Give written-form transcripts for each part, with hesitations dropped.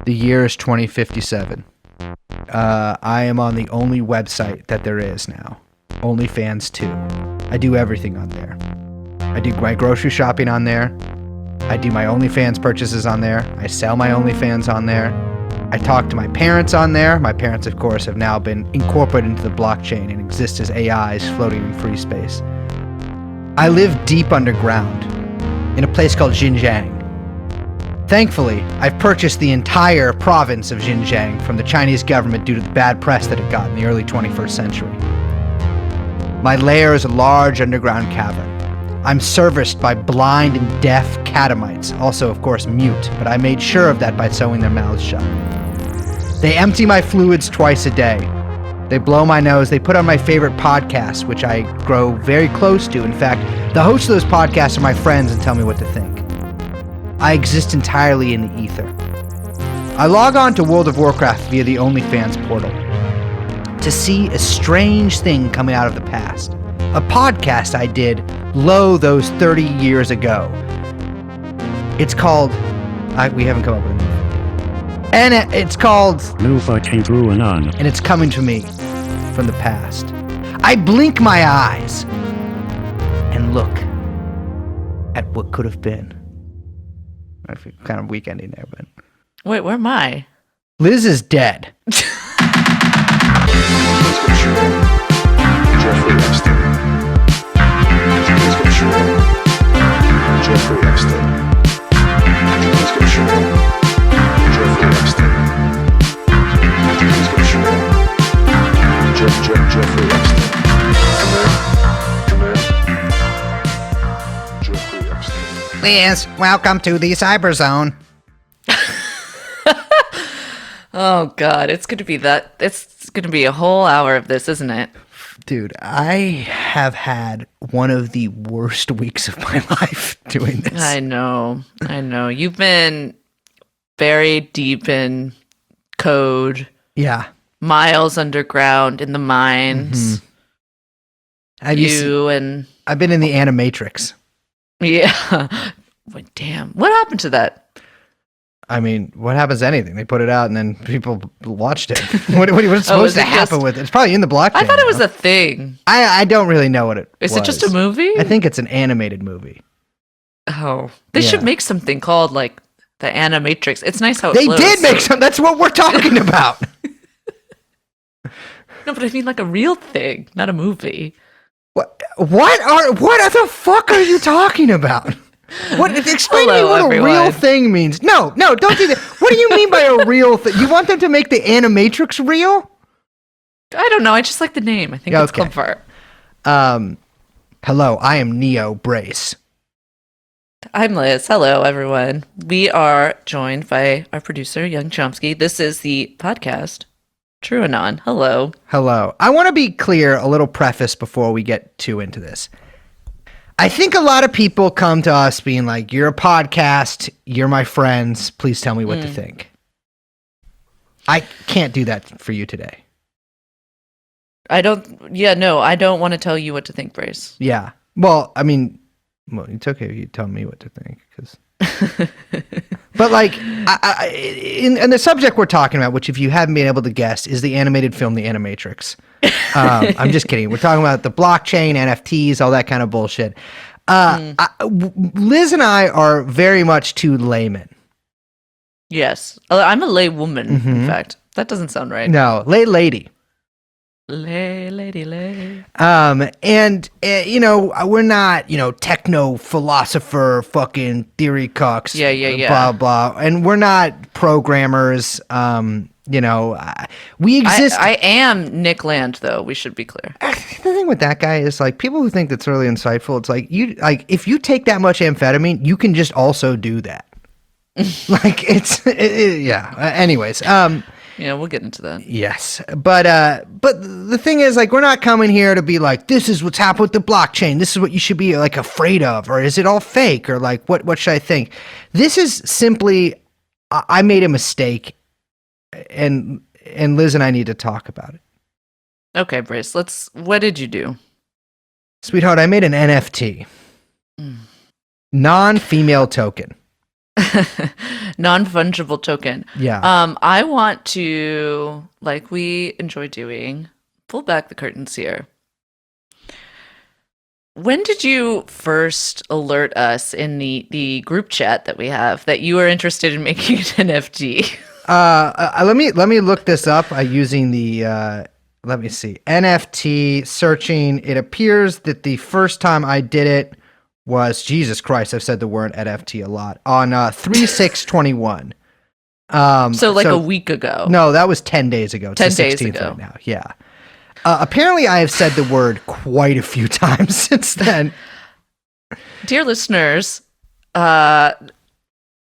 The year is 2057. I am on the only website that there is now. OnlyFans 2. I do everything on there. I do my grocery shopping on there. I do my OnlyFans purchases on there. I sell my OnlyFans on there. I talk to my parents on there. My parents, of course, have now been incorporated into the blockchain and exist as AIs floating in free space. I live deep underground in a place called Xinjiang. Thankfully, I've purchased the entire province of Xinjiang from the Chinese government due to the bad press that it got in the early 21st century. My lair is a large underground cavern. I'm serviced by blind and deaf catamites, also, of course, mute, but I made sure of that by sewing their mouths shut. They empty my fluids twice a day. They blow my nose. They put on my favorite podcasts, which I grow very close to. In fact, the hosts of those podcasts are my friends and tell me what to think. I exist entirely in the ether. I log on to World of Warcraft via the OnlyFans portal to see a strange thing coming out of the past. A podcast I did those 30 years ago. It's called... we haven't come up with it. And it's called... No fucking Trueanon. And it's coming to me from the past. I blink my eyes and look at what could have been. I feel kind of weak ending there, but... Wait, where am I? Liz is dead. Jeffrey Epstein. Jeffrey Epstein. Jeffrey Epstein. Jeffrey Epstein. Come in. Jeffrey Epstein. Liz, welcome to the cyber zone. Oh God, it's gonna be that. It's gonna be a whole hour of this, isn't it? Dude, I have had one of the worst weeks of my life doing this. I know. You've been buried deep in code. Yeah. Miles underground in the mines. Mm-hmm. I've been in the Animatrix. Yeah. But damn. What happened to that? I mean, what happens to anything? They put it out and then people watched it. What's supposed to happen with it? It's probably in the blockchain. I thought it was a thing. I don't really know what it was. Is it just a movie? I think it's an animated movie. Oh. They should make something called, like, the Animatrix. It's nice how it They flows. did make some. That's what we're talking about. No, but I mean like a real thing, not a movie. What the fuck are you talking about? Explain to me what everyone. A real thing means. No, don't do that. What do you mean by a real thing? You want them to make the Animatrix real? I don't know. I just like the name. I think it's clever. Hello, I am Neo Brace. I'm Liz. Hello, everyone. We are joined by our producer, Young Chomsky. This is the podcast, Trueanon. Hello. Hello. I want to be clear, a little preface before we get too into this. I think a lot of people come to us being like, you're a podcast, you're my friends, please tell me what to think. I can't do that for you today. I don't want to tell you what to think, Brace. Yeah. Well, I mean, it's okay if you tell me what to think, because... But like, in the subject we're talking about, which if you haven't been able to guess, is the animated film The Animatrix. I'm just kidding. We're talking about the blockchain, NFTs, all that kind of bullshit. Liz and I are very much two laymen. Yes. I'm a lay woman, in fact. That doesn't sound right. No, lay lady. Lay. And we're not, techno philosopher, fucking theory cucks. Yeah. Blah, blah. And we're not programmers. We exist. I am Nick Land, though. We should be clear. The thing with that guy is like people who think that's really insightful. It's like if you take that much amphetamine, you can just also do that. Like yeah. Anyways, yeah, we'll get into that. Yes, but the thing is, like, we're not coming here to be like, this is what's happened with the blockchain. This is what you should be like afraid of, or is it all fake, or like what should I think? This is simply, I made a mistake, and Liz and I need to talk about it. Okay, Brace. What did you do? Sweetheart, I made an NFT. Non-female token. Non-fungible token. Yeah. I want to, like we enjoy doing, pull back the curtains here. When did you first alert us in the group chat that we have that you were interested in making an NFT? Let me look this up using the let me see, NFT searching. It appears that the first time I did it was, Jesus Christ, I've said the word NFT a lot, on 3/6/21. So like a week ago. No, that was 10 days ago. It's 10 the days 16th ago. right now. Yeah. Apparently, I have said the word quite a few times since then. Dear listeners,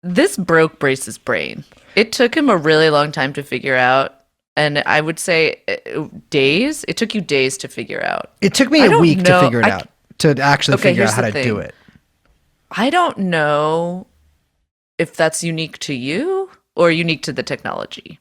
this broke Brace's brain. It took him a really long time to figure out. And I would say days. It took you days to figure out. It took me a week to figure it out, to actually figure out how to do it. I don't know if that's unique to you or unique to the technology.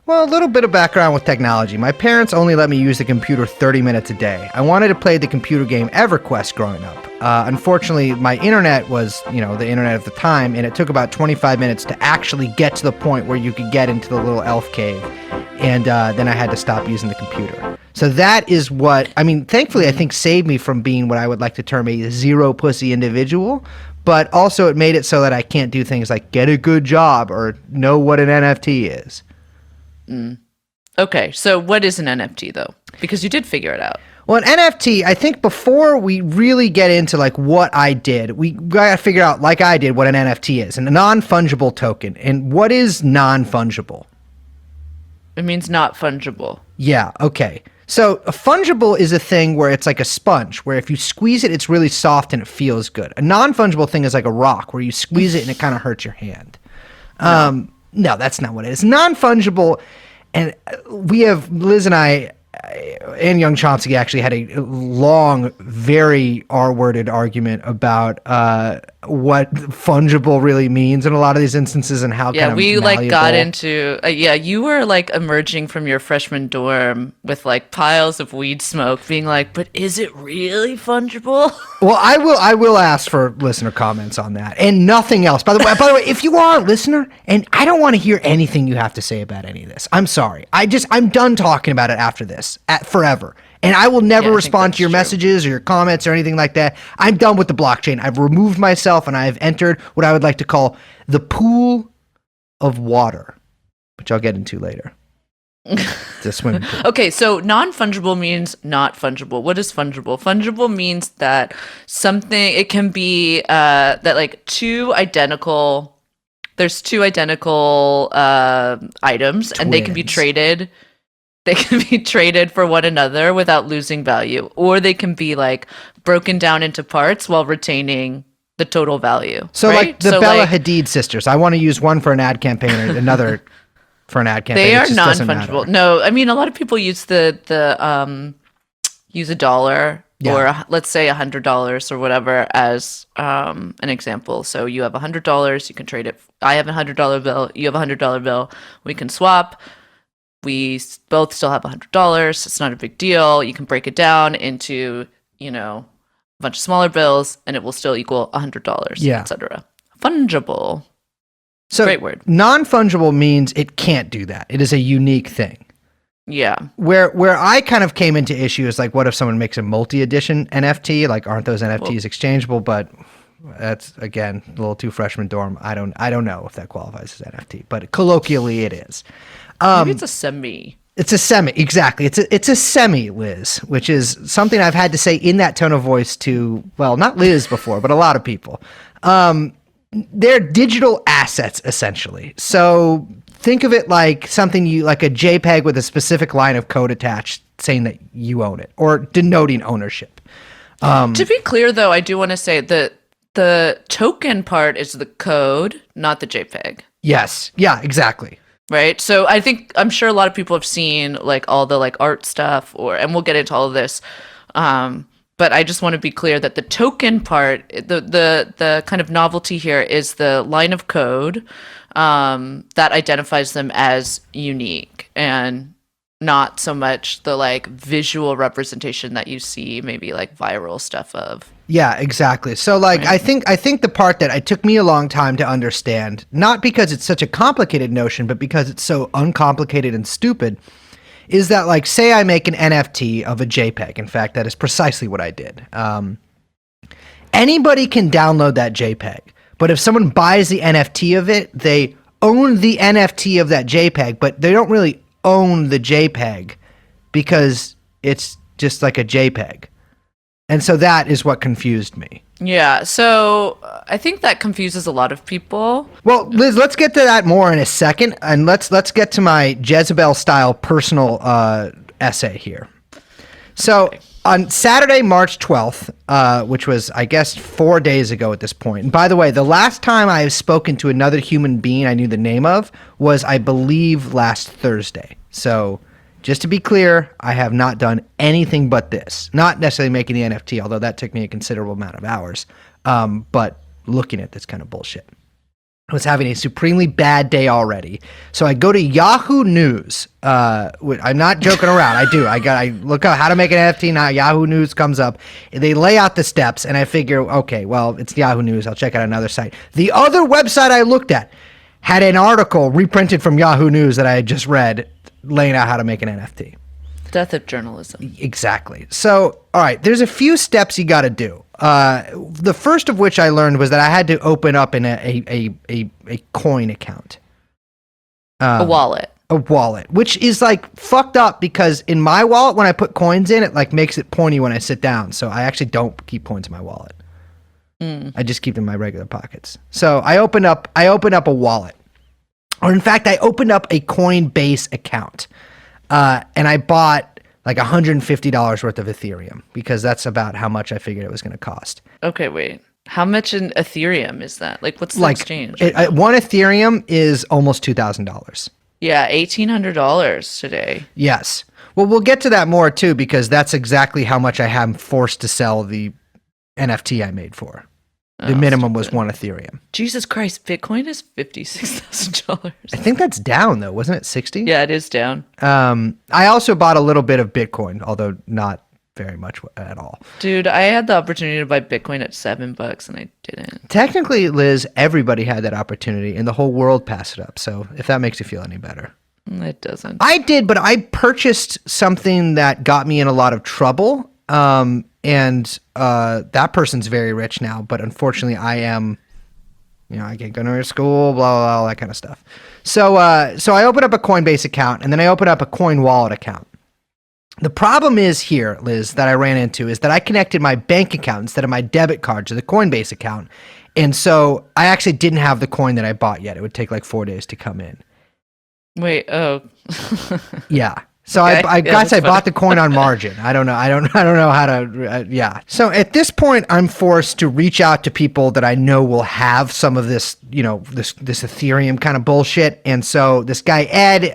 Well, a little bit of background with technology. My parents only let me use the computer 30 minutes a day. I wanted to play the computer game EverQuest growing up. Unfortunately, my internet was, the internet of the time, and it took about 25 minutes to actually get to the point where you could get into the little elf cave. And then I had to stop using the computer. So that is what, thankfully, I think saved me from being what I would like to term a zero pussy individual. But also it made it so that I can't do things like get a good job or know what an NFT is. Okay, so what is an NFT though? Because you did figure it out. Well, an NFT, I think before we really get into like what I did, we got to figure out, like I did, what an NFT is, and a non-fungible token. And what is non-fungible? It means not fungible. Yeah, okay. So a fungible is a thing where it's like a sponge, where if you squeeze it, it's really soft and it feels good. A non-fungible thing is like a rock, where you squeeze it and it kind of hurts your hand. No, that's not what it is. Non-fungible, and Liz and I, and young Chomsky actually had a long, very R-worded argument about what fungible really means in a lot of these instances and how kind of we malleable. got into you were like emerging from your freshman dorm with like piles of weed smoke, being like, but is it really fungible? Well, I will ask for listener comments on that and nothing else. By the way, if you are a listener, and I don't want to hear anything you have to say about any of this, I'm sorry. I'm done talking about it after this forever. And I will never respond to your messages or your comments or anything like that. I'm done with the blockchain. I've removed myself and I have entered what I would like to call the pool of water, which I'll get into later. The swimming pool. Okay, so non-fungible means not fungible. What is fungible? Fungible means that something, it can be that like there's two identical items, and they can be traded. They can be traded for one another without losing value, or they can be like broken down into parts while retaining the total value. So right? like the Bella Hadid sisters, I want to use one for an ad campaign and another for an ad campaign. They are non-fungible. No, I mean a lot of people use use $1 or let's say $100 or whatever as an example. So you have $100, you can trade it. I have a $100 bill, you have a $100 bill. We can swap. We both still have $100. It's not a big deal. You can break it down into, a bunch of smaller bills, and it will still equal $100, etc. Fungible. So great word. Non-fungible means it can't do that. It is a unique thing. Yeah. Where I kind of came into issue is like, what if someone makes a multi-edition NFT? Like, aren't those NFTs exchangeable? But that's, again, a little too freshman dorm. I don't know if that qualifies as NFT, but colloquially it is. Maybe it's a semi. It's a semi, exactly. It's a semi, Liz, which is something I've had to say in that tone of voice to, well, not Liz before, but a lot of people. They're digital assets, essentially. So think of it like something like a JPEG with a specific line of code attached saying that you own it or denoting ownership. To be clear, though, I do want to say that the token part is the code, not the JPEG. Yes. Yeah, exactly. Right. So I'm sure a lot of people have seen like all the like art stuff and we'll get into all of this. But I just want to be clear that the token part, the kind of novelty here is the line of code that identifies them as unique and not so much the like visual representation that you see maybe like viral stuff of. Yeah, exactly. So like I think the part that it took me a long time to understand, not because it's such a complicated notion, but because it's so uncomplicated and stupid, is that like say I make an NFT of a JPEG. In fact, that is precisely what I did. Anybody can download that JPEG, but if someone buys the NFT of it, they own the NFT of that JPEG, but they don't really own the JPEG because it's just like a JPEG. And so that is what confused me. Yeah, so I think that confuses a lot of people. Well, Liz, let's get to that more in a second, and let's get to my Jezebel-style personal essay here. So on Saturday, March 12th, which was, I guess, 4 days ago at this point. And by the way, the last time I have spoken to another human being I knew the name of was, I believe, last Thursday. So just to be clear, I have not done anything but this. Not necessarily making the NFT, although that took me a considerable amount of hours. But looking at this kind of bullshit. I was having a supremely bad day already. So I go to Yahoo News. I'm not joking around. I look up how to make an NFT. Now Yahoo News comes up. They lay out the steps, and I figure, okay, well, it's Yahoo News. I'll check out another site. The other website I looked at had an article reprinted from Yahoo News that I had just read, laying out how to make an NFT. Death of journalism. Exactly. So, all right, there's a few steps you got to do. The first of which I learned was that I had to open up a coin account. A wallet. A wallet, which is like fucked up because in my wallet, when I put coins in, it like makes it pointy when I sit down. So I actually don't keep coins in my wallet. I just keep them in my regular pockets. So I opened up a wallet. Or in fact, I opened up a Coinbase account. And I bought like $150 worth of Ethereum because that's about how much I figured it was going to cost. Okay, wait. How much in Ethereum is that? Like, what's the exchange? One Ethereum is almost $2,000. Yeah, $1,800 today. Yes. Well, we'll get to that more too because that's exactly how much I am forced to sell the NFT I made for. The minimum was one Ethereum. Jesus Christ, Bitcoin is $56,000. I think that's down though, wasn't it 60? Yeah, it is down. I also bought a little bit of Bitcoin, although not very much at all. Dude, I had the opportunity to buy Bitcoin at $7 and I didn't. Technically, Liz, everybody had that opportunity and the whole world passed it up. So if that makes you feel any better. It doesn't. I did, but I purchased something that got me in a lot of trouble. And that person's very rich now, but unfortunately I am, I can't go to school, blah, blah, blah, all that kind of stuff. So I opened up a Coinbase account and then I opened up a Coin Wallet account. The problem is here, Liz, that I ran into is that I connected my bank account instead of my debit card to the Coinbase account. And so I actually didn't have the coin that I bought yet. It would take like 4 days to come in. Wait, oh. Yeah. So Okay. I guess I bought the coin on margin. I don't know how to. Yeah. So at this point, I'm forced to reach out to people that I know will have some of this, this Ethereum kind of bullshit. And so this guy Ed,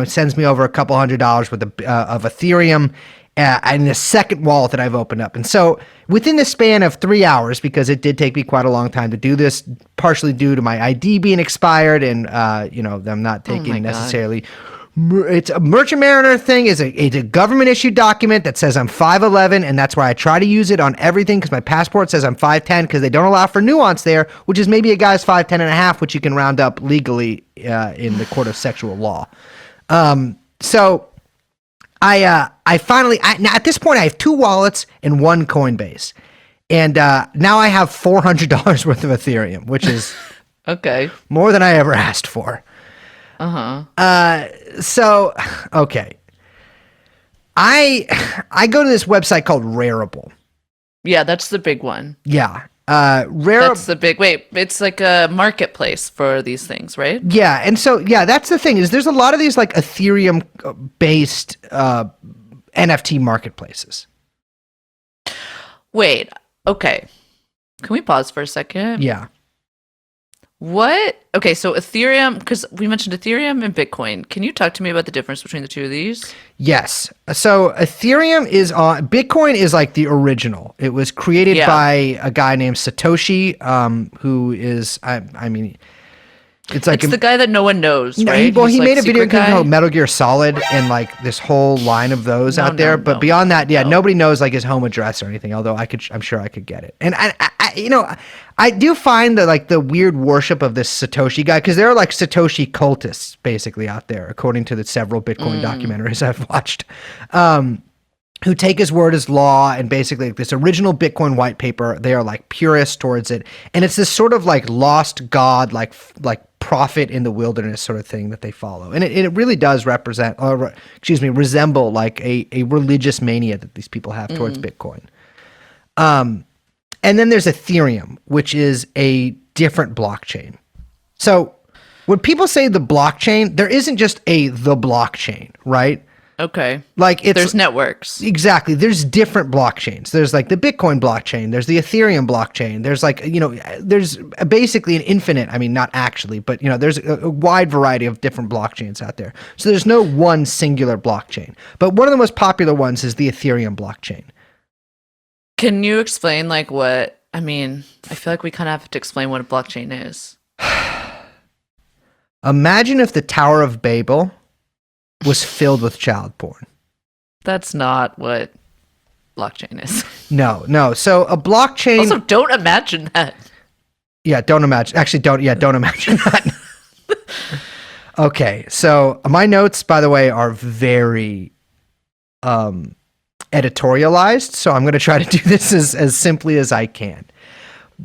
sends me over a couple $100 worth of Ethereum, and the second wallet that I've opened up. And so within the span of 3 hours, because it did take me quite a long time to do this, partially due to my ID being expired and them not taking necessarily. It's a Merchant Mariner thing. It's a government issued document that says I'm 5'11", and that's why I try to use it on everything because my passport says I'm 5'10", because they don't allow for nuance there, which is maybe a guy's 5'10 and a half, which you can round up legally in the court of sexual law. So I finally now at this point I have 2 wallets and 1 Coinbase, and now I have $400 worth of Ethereum, which is okay, more than I ever asked for. So, okay. I go to this website called Rarible. Yeah, that's the big one. Yeah. That's the big, wait, it's like a marketplace for these things, right? Yeah. And so, yeah, that's the thing is there's a lot of these like Ethereum based NFT marketplaces. Wait, okay. Can we pause for a second? Yeah. What? Okay, so Ethereum, because we mentioned Ethereum and Bitcoin. Can you talk to me about the difference between the two of these? Yes. So Ethereum is on, Bitcoin is like the original. It was created by a guy named Satoshi, who is, It's like It's the guy that no one knows, no, right? he He's, made a video secret game guy. called Metal Gear Solid and like this whole line of those out there. But No, beyond that, no. nobody knows like his home address or anything. Although I'm sure I could get it. And I do find that like the weird worship of this Satoshi guy, because there are like Satoshi cultists basically out there, according to the several Bitcoin documentaries I've watched. Who take his word as law, and basically this original Bitcoin white paper, they are like purists towards it. And it's this sort of like lost god, like prophet in the wilderness sort of thing that they follow. And it really does resemble like a religious mania that these people have towards Bitcoin. And then there's Ethereum, which is a different blockchain. So when people say the blockchain, there isn't just the blockchain, right? Okay. Like there's networks. Exactly. There's different blockchains. There's like the Bitcoin blockchain. There's the Ethereum blockchain. There's like, there's basically an infinite, I mean, not actually, but there's a wide variety of different blockchains out there. So there's no one singular blockchain. But one of the most popular ones is the Ethereum blockchain. Can you explain like what, I mean, I feel like we kind of have to explain what a blockchain is. Imagine if the Tower of Babel was filled with child porn. That's not what blockchain is. No. So a blockchain. Also, don't imagine that. Yeah, don't imagine. Actually, don't imagine that. Okay, so my notes, by the way, are very editorialized. So I'm going to try to do this as simply as I can.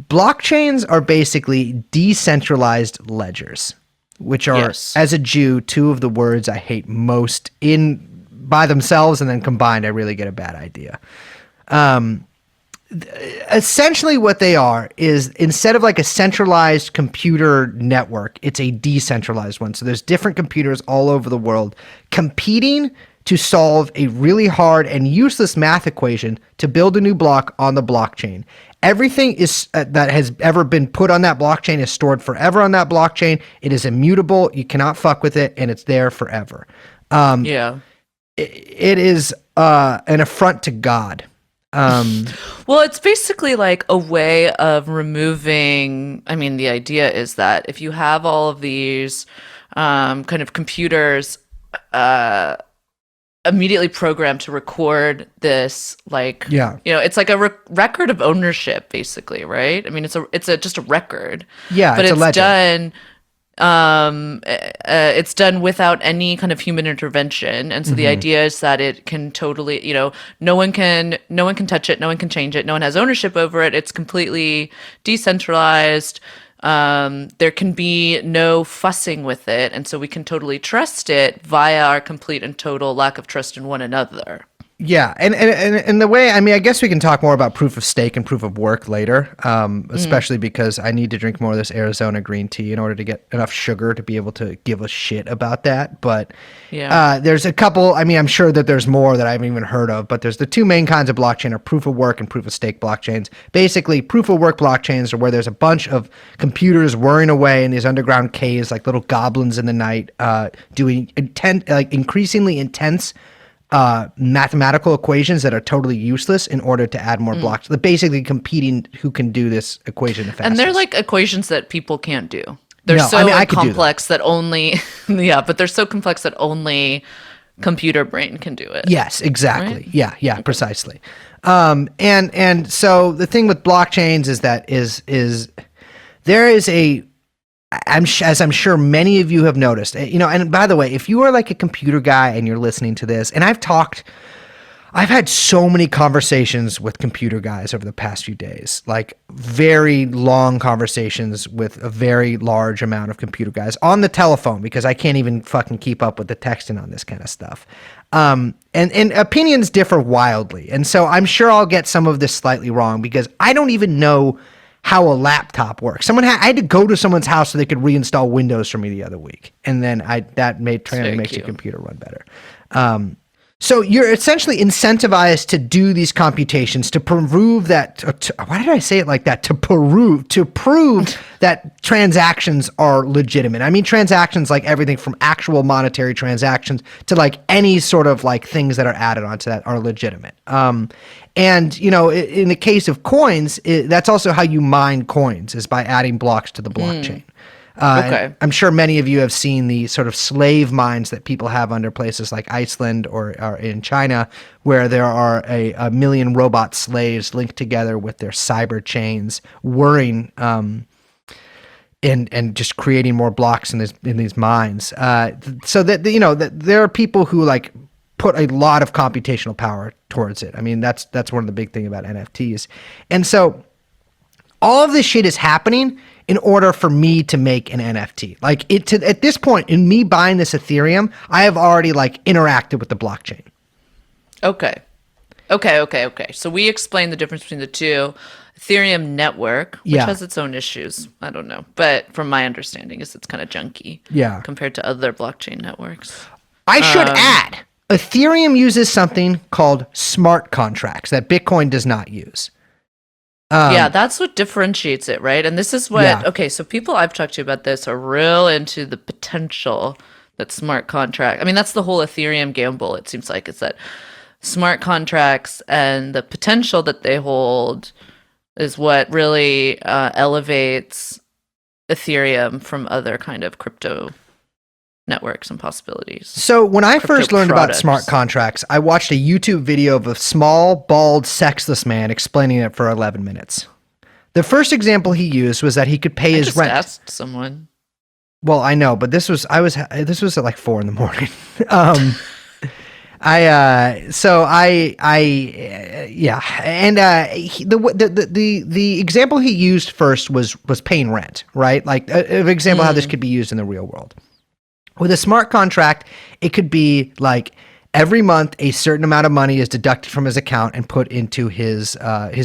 Blockchains are basically decentralized ledgers, which are, as a Jew, two of the words I hate most by themselves, and then combined, I really get a bad idea. Essentially what they are is, instead of like a centralized computer network, it's a decentralized one. So there's different computers all over the world competing to solve a really hard and useless math equation to build a new block on the blockchain. Everything is that has ever been put on that blockchain is stored forever on that blockchain. It is immutable. You cannot fuck with it, and it's there forever. It is an affront to God. Well, it's basically like a way of removing. I mean, the idea is that if you have all of these kind of computers immediately programmed to record this, like, it's like a record of ownership, basically, right? I mean, it's just a record. Yeah, but it's a ledger. Done. It's done without any kind of human intervention, and so the idea is that it can totally, no one can touch it, no one can change it, no one has ownership over it. It's completely decentralized. There can be no fussing with it, and so we can totally trust it via our complete and total lack of trust in one another. Yeah, and the way, I mean, I guess we can talk more about proof of stake and proof of work later, especially because I need to drink more of this Arizona green tea in order to get enough sugar to be able to give a shit about that. But there's a couple, I mean, I'm sure that there's more that I haven't even heard of, but there's the two main kinds of blockchain are proof of work and proof of stake blockchains. Basically, proof of work blockchains are where there's a bunch of computers whirring away in these underground caves like little goblins in the night, doing increasingly intense mathematical equations that are totally useless in order to add more blocks. They're basically competing who can do this equation the fastest. And they're like equations that people can't do. They're complex that only, but they're so complex that only computer brain can do it. Yes, exactly. Right? Yeah, precisely. And so the thing with blockchains is that there is as I'm sure many of you have noticed, and by the way, if you are like a computer guy and you're listening to this, and I've had so many conversations with computer guys over the past few days, like very long conversations with a very large amount of computer guys on the telephone, because I can't even fucking keep up with the texting on this kind of stuff. And opinions differ wildly. And so I'm sure I'll get some of this slightly wrong because I don't even know how a laptop works. I had to go to someone's house so they could reinstall Windows for me the other week, and then that makes the computer run better. So you're essentially incentivized to do these computations to prove that. Why did I say it like that? To prove that transactions are legitimate. I mean transactions like everything from actual monetary transactions to like any sort of like things that are added onto that are legitimate. And in the case of coins, that's also how you mine coins, is by adding blocks to the blockchain. Okay. And I'm sure many of you have seen the sort of slave mines that people have under places like Iceland or in China, where there are a million robot slaves linked together with their cyber chains, whirring and just creating more blocks in these mines. So that that there are people who like put a lot of computational power towards it. I mean, that's one of the big thing about NFTs, and so all of this shit is happening in order for me to make an NFT. Like at this point, in me buying this Ethereum, I have already like interacted with the blockchain. Okay. So we explained the difference between the two. Ethereum network, which Yeah. has its own issues. I don't know. But from my understanding is it's kind of junky. Yeah. Compared to other blockchain networks. I should add, Ethereum uses something called smart contracts that Bitcoin does not use. Yeah, that's what differentiates it, right? And this is what, Yeah. okay, so people I've talked to about this are real into the potential that smart contract, I mean, that's the whole Ethereum gamble, it seems like, is that smart contracts and the potential that they hold is what really elevates Ethereum from other kind of crypto networks and possibilities. So when I Crypto first learned about products. smart contracts, I watched a YouTube video of a small, bald, sexless man explaining it for 11 minutes. The first example he used was that he could pay I his just rent. asked someone. Well, I know, but this was at like 4 a.m. The example he used first was paying rent, right? Like an example how this could be used in the real world. With a smart contract, it could be like every month a certain amount of money is deducted from his account and put into his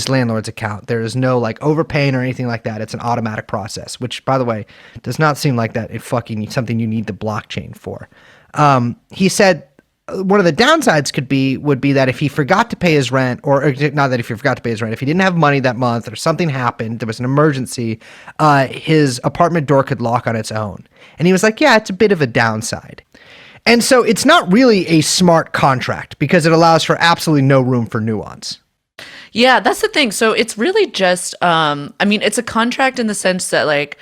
landlord's account. There is no like overpaying or anything like that. It's an automatic process, which, by the way, does not seem like that fucking something you need the blockchain for. He said one of the downsides would be that if he forgot to pay his rent, or not that if he forgot to pay his rent, if he didn't have money that month or something happened, there was an emergency, his apartment door could lock on its own. And he was like, yeah, it's a bit of a downside. And so it's not really a smart contract because it allows for absolutely no room for nuance. Yeah, that's the thing. So it's really just, I mean, it's a contract in the sense that like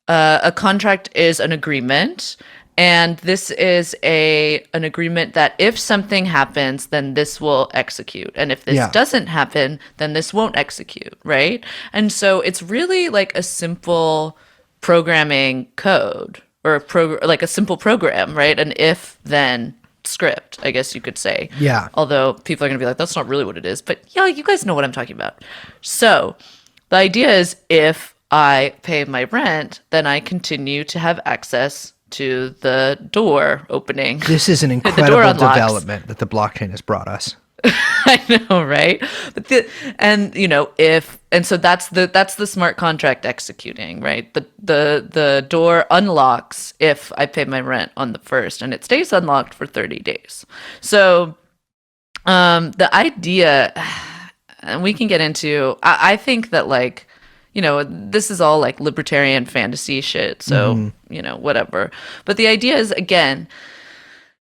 a contract is an agreement. And this is an agreement that if something happens, then this will execute. And if this doesn't happen, then this won't execute, right? And so it's really like a simple programming code or like a simple program, right? An if-then script, I guess you could say. Yeah. Although people are going to be like, that's not really what it is. But yeah, you guys know what I'm talking about. So the idea is if I pay my rent, then I continue to have access to the door opening. This is an incredible development that the blockchain has brought us. I know, right? But so that's the smart contract executing, right? The door unlocks if I pay my rent on the 1st, and it stays unlocked for 30 days. So the idea, and we can get into, I think that like, this is all like libertarian fantasy shit. So, whatever. But the idea is, again,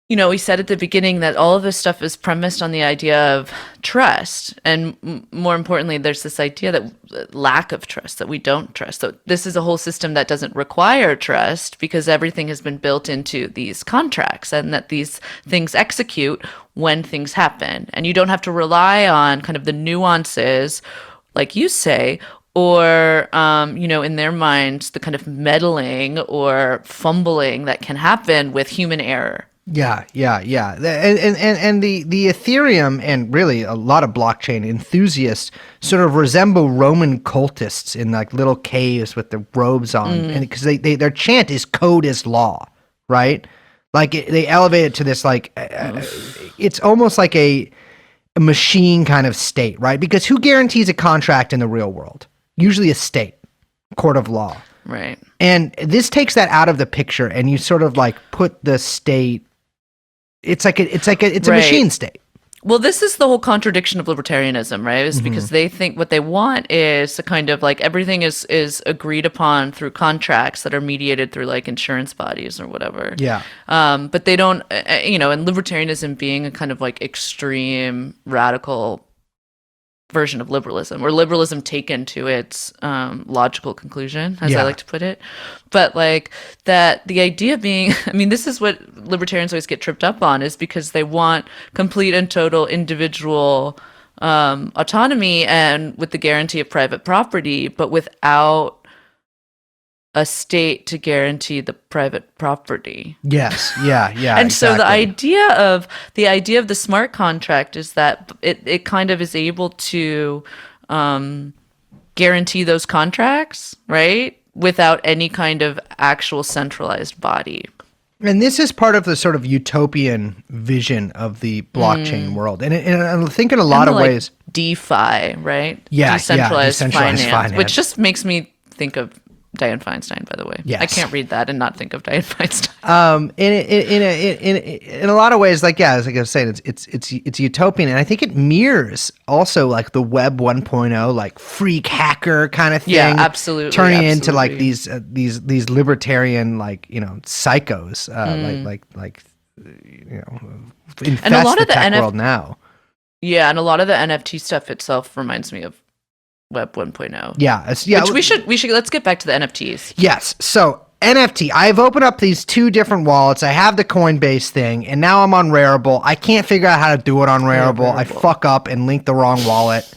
we said at the beginning that all of this stuff is premised on the idea of trust. And more importantly, there's this idea that lack of trust, that we don't trust. So this is a whole system that doesn't require trust because everything has been built into these contracts and that these things execute when things happen. And you don't have to rely on kind of the nuances, like you say, or, in their minds, the kind of meddling or fumbling that can happen with human error. Yeah. And the Ethereum and really a lot of blockchain enthusiasts sort of resemble Roman cultists in like little caves with their robes on, and because their chant is code is law, right? Like they elevate it to this like it's almost like a machine kind of state, right? Because who guarantees a contract in the real world? Usually a state, court of law. Right. And this takes that out of the picture, and you sort of like put the state. It's a machine state. Well, this is the whole contradiction of libertarianism, right? Is because they think what they want is a kind of like everything is agreed upon through contracts that are mediated through like insurance bodies or whatever. Yeah. But they don't, and libertarianism being a kind of like extreme radical version of liberalism, or liberalism taken to its logical conclusion, as I like to put it. But like that, the idea being, I mean, this is what libertarians always get tripped up on, is because they want complete and total individual autonomy and with the guarantee of private property, but without a state to guarantee the private property. Yes. Yeah. And so the exactly. idea of the smart contract is that it kind of is able to guarantee those contracts, right? Without any kind of actual centralized body. And this is part of the sort of utopian vision of the blockchain world. And I think in a lot of ways, DeFi, right? Yeah, Decentralized decentralized finance, which finance. just makes me think of Dianne Feinstein, by the way. Yes. I can't read that and not think of Dianne Feinstein. In a lot of ways, like as I was saying, it's utopian, and I think it mirrors also like the Web 1.0, like freak hacker kind of thing. Yeah, absolutely. Turning into like these libertarian, like, you know, psychos, like you know, infest And a lot the of the tech world now. Yeah, and a lot of the NFT stuff itself reminds me of Web 1.0. Yeah. Which we should let's get back to the NFTs. Yes. So NFT, I've opened up these two different wallets. I have the Coinbase thing, and now I'm on Rarible. I can't figure out how to do it on Rarible. I fuck up and link the wrong wallet.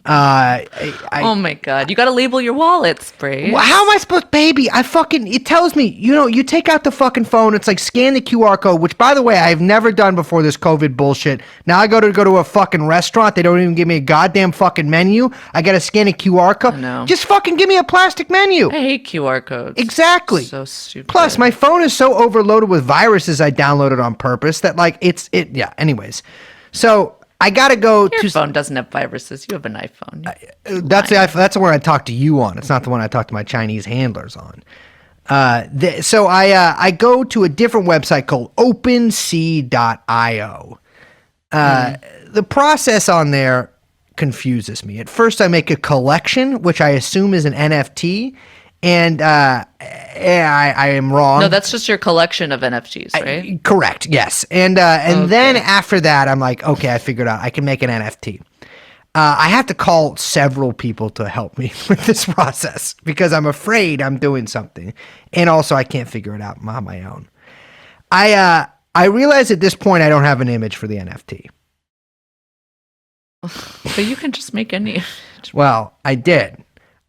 Oh my god, you gotta label your wallets, Brace. Well, how am I supposed, baby? It tells me, you know, you take out the fucking phone. It's like scan the QR code, which, by the way, I've never done before this COVID bullshit. Now I go to a fucking restaurant. They don't even give me a goddamn fucking menu. I gotta scan a QR code. I know. Just fucking give me a plastic menu. I hate QR codes. Exactly. So stupid. Plus, my phone is so overloaded with viruses I downloaded on purpose that like yeah. Anyways, so I gotta go Your to. phone doesn't have viruses. You have an iPhone. That's the one I talk to you on. It's not the one I talk to my Chinese handlers on. So I go to a different website called OpenSea.io. The process on there confuses me. At first, I make a collection, which I assume is an NFT, and I am wrong. No, that's just your collection of NFTs, right? Correct. Yes. And then after that, I'm like, okay, I figured out I can make an NFT. I have to call several people to help me with this process because I'm afraid I'm doing something, and also I can't figure it out on my own. I realize at this point I don't have an image for the NFT. But you can just make any. Well, I did.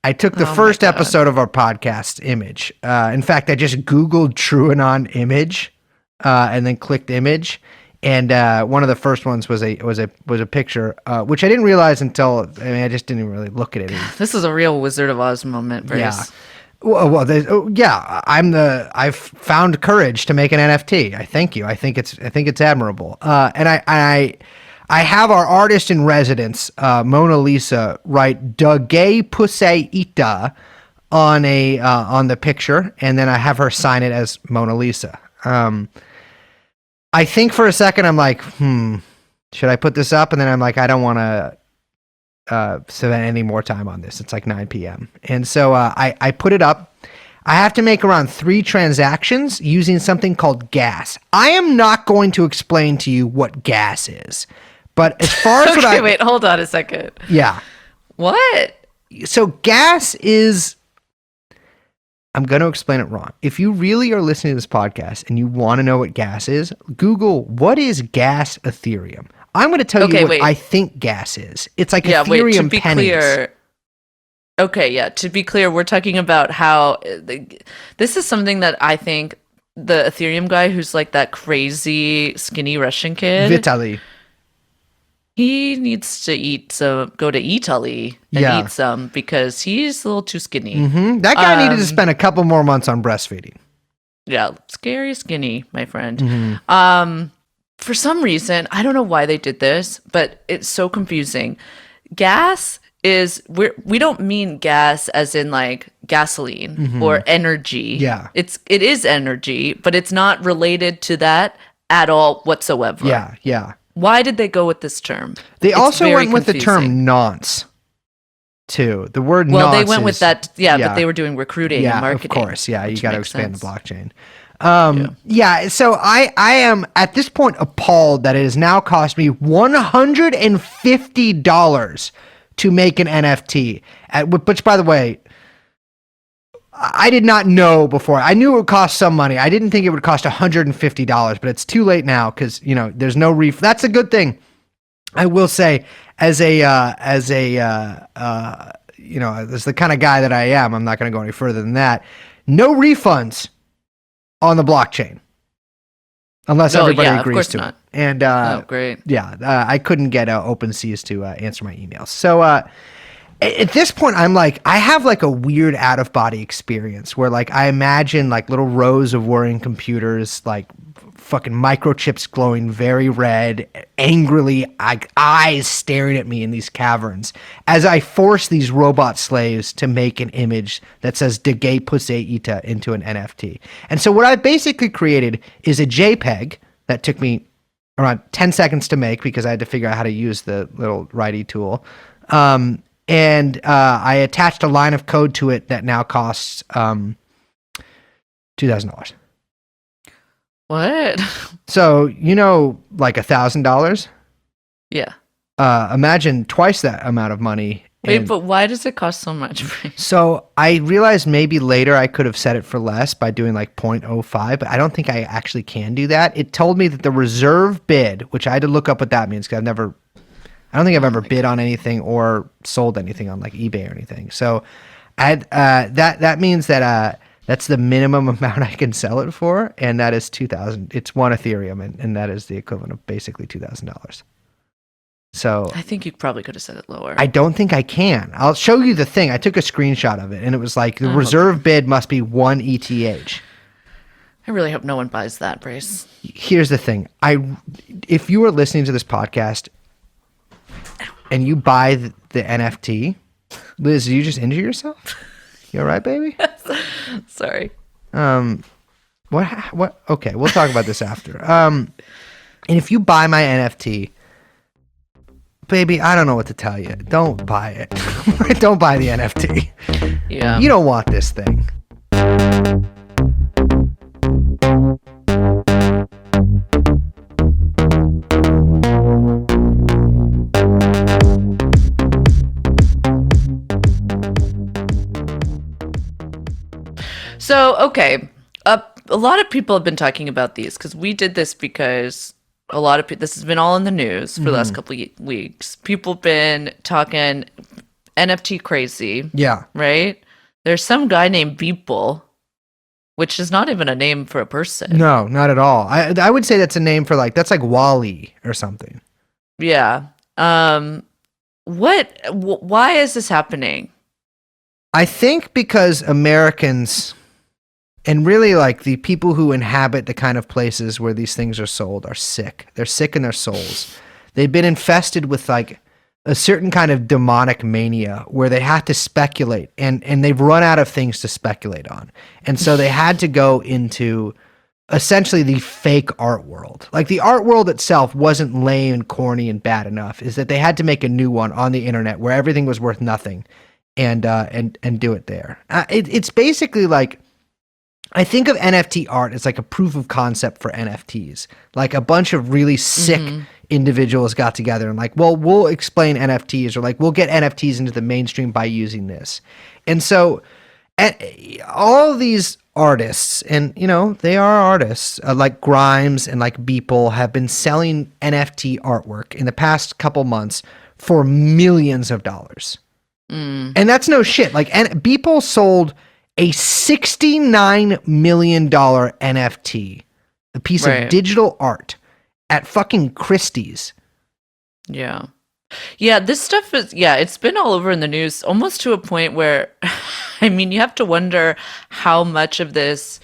I took the Oh my first God. episode of our podcast image. In fact, I just Googled Trueanon image, and then clicked image, and one of the first ones was a picture, which I didn't realize until I just didn't even really look at it. This is a real Wizard of Oz moment, Brace. Yeah. I've found courage to make an NFT. I thank you. I think it's admirable. And I have our artist in residence, Mona Lisa, write "Da Gay Pussy Ita" on the picture, and then I have her sign it as Mona Lisa. I think for a second I'm like, should I put this up? And then I'm like, I don't want to spend any more time on this. It's like 9 p.m. And so I put it up. I have to make around 3 transactions using something called gas. I am not going to explain to you what gas is. But as far as Okay, wait, hold on a second. Yeah. What? So gas is, I'm going to explain it wrong. If you really are listening to this podcast and you want to know what gas is, Google what is gas Ethereum. I'm going to tell you what I think gas is. It's like Ethereum to be pennies. clear. Okay, yeah, to be clear, we're talking about how this is something that I think the Ethereum guy who's like that crazy skinny Russian kid. Vitaly. He needs to go to Italy and eat some because he's a little too skinny. Mm-hmm. That guy needed to spend a couple more months on breastfeeding. Yeah, scary skinny, my friend. Mm-hmm. For some reason, I don't know why they did this, but it's so confusing. Gas is, we don't mean gas as in like gasoline or energy. Yeah. It is energy, but it's not related to that at all whatsoever. Yeah, yeah. Why did they go with this term? They It's also very went with the term confusing. nonce, too. The word Well, nonce they went with is- that, but they were doing recruiting and marketing. of course. Yeah, you which got to makes expand sense. the blockchain. Yeah, so I am at this point appalled that it has now cost me $150 to make an NFT. Which, by the way, I did not know before. I knew it would cost some money. I didn't think it would cost $150, but it's too late now because there's no That's a good thing. I will say, as the kind of guy that I am, I'm not going to go any further than that. No refunds on the blockchain unless everybody agrees to it. And great. Yeah, I couldn't get OpenSeas to answer my emails. So at this point, I'm like, I have like a weird out of body experience where like I imagine like little rows of whirring computers, like fucking microchips glowing very red, angrily, eyes staring at me in these caverns as I force these robot slaves to make an image that says "De gay pussy ita" into an NFT. And so what I basically created is a JPEG that took me around 10 seconds to make because I had to figure out how to use the little righty tool. And I attached a line of code to it that now costs $2,000. What? So, like $1,000? Yeah. Imagine twice that amount of money. Wait, but why does it cost so much? So I realized maybe later I could have set it for less by doing like 0.05, but I don't think I actually can do that. It told me that the reserve bid, which I had to look up what that means because I don't think I've ever bid on anything or sold anything on like eBay or anything. So that means that that's the minimum amount I can sell it for, and that is $2,000. It's one Ethereum, and that is the equivalent of basically $2,000. So I think you probably could have set it lower. I don't think I can. I'll show you the thing. I took a screenshot of it, and it was like the reserve bid must be 1 ETH. I really hope no one buys that, Brace. Here's the thing. If you are listening to this podcast and you buy the NFT, Liz, did you just injure yourself? You all right, baby? Sorry. What? Okay, we'll talk about this after. And if you buy my NFT, baby, I don't know what to tell you. Don't buy it. Don't buy the NFT. Yeah. You don't want this thing. So, okay, a lot of people have been talking about these because we did this because a lot of people, this has been all in the news for the last couple of weeks. People have been talking NFT crazy. Yeah. Right? There's some guy named Beeple, which is not even a name for a person. No, not at all. I would say that's a name for that's like Wally or something. Yeah. Why is this happening? I think because Americans, and really like the people who inhabit the kind of places where these things are sold, are sick. They're sick in their souls. They've been infested with like a certain kind of demonic mania where they have to speculate and they've run out of things to speculate on. And so they had to go into essentially the fake art world. Like the art world itself wasn't lame and corny and bad enough, is that they had to make a new one on the internet where everything was worth nothing and do it there. It's basically like, I think of NFT art as like a proof of concept for NFTs. Like a bunch of really sick individuals got together and like, well, we'll explain NFTs, or like, we'll get NFTs into the mainstream by using this. And so all of these artists, and they are artists, like Grimes and like Beeple, have been selling NFT artwork in the past couple months for millions of dollars. And that's no shit. Like, and Beeple sold a $69 million NFT, a piece of digital art, at fucking Christie's. Yeah. Yeah, this stuff is, it's been all over in the news, almost to a point where, I mean, you have to wonder how much of this,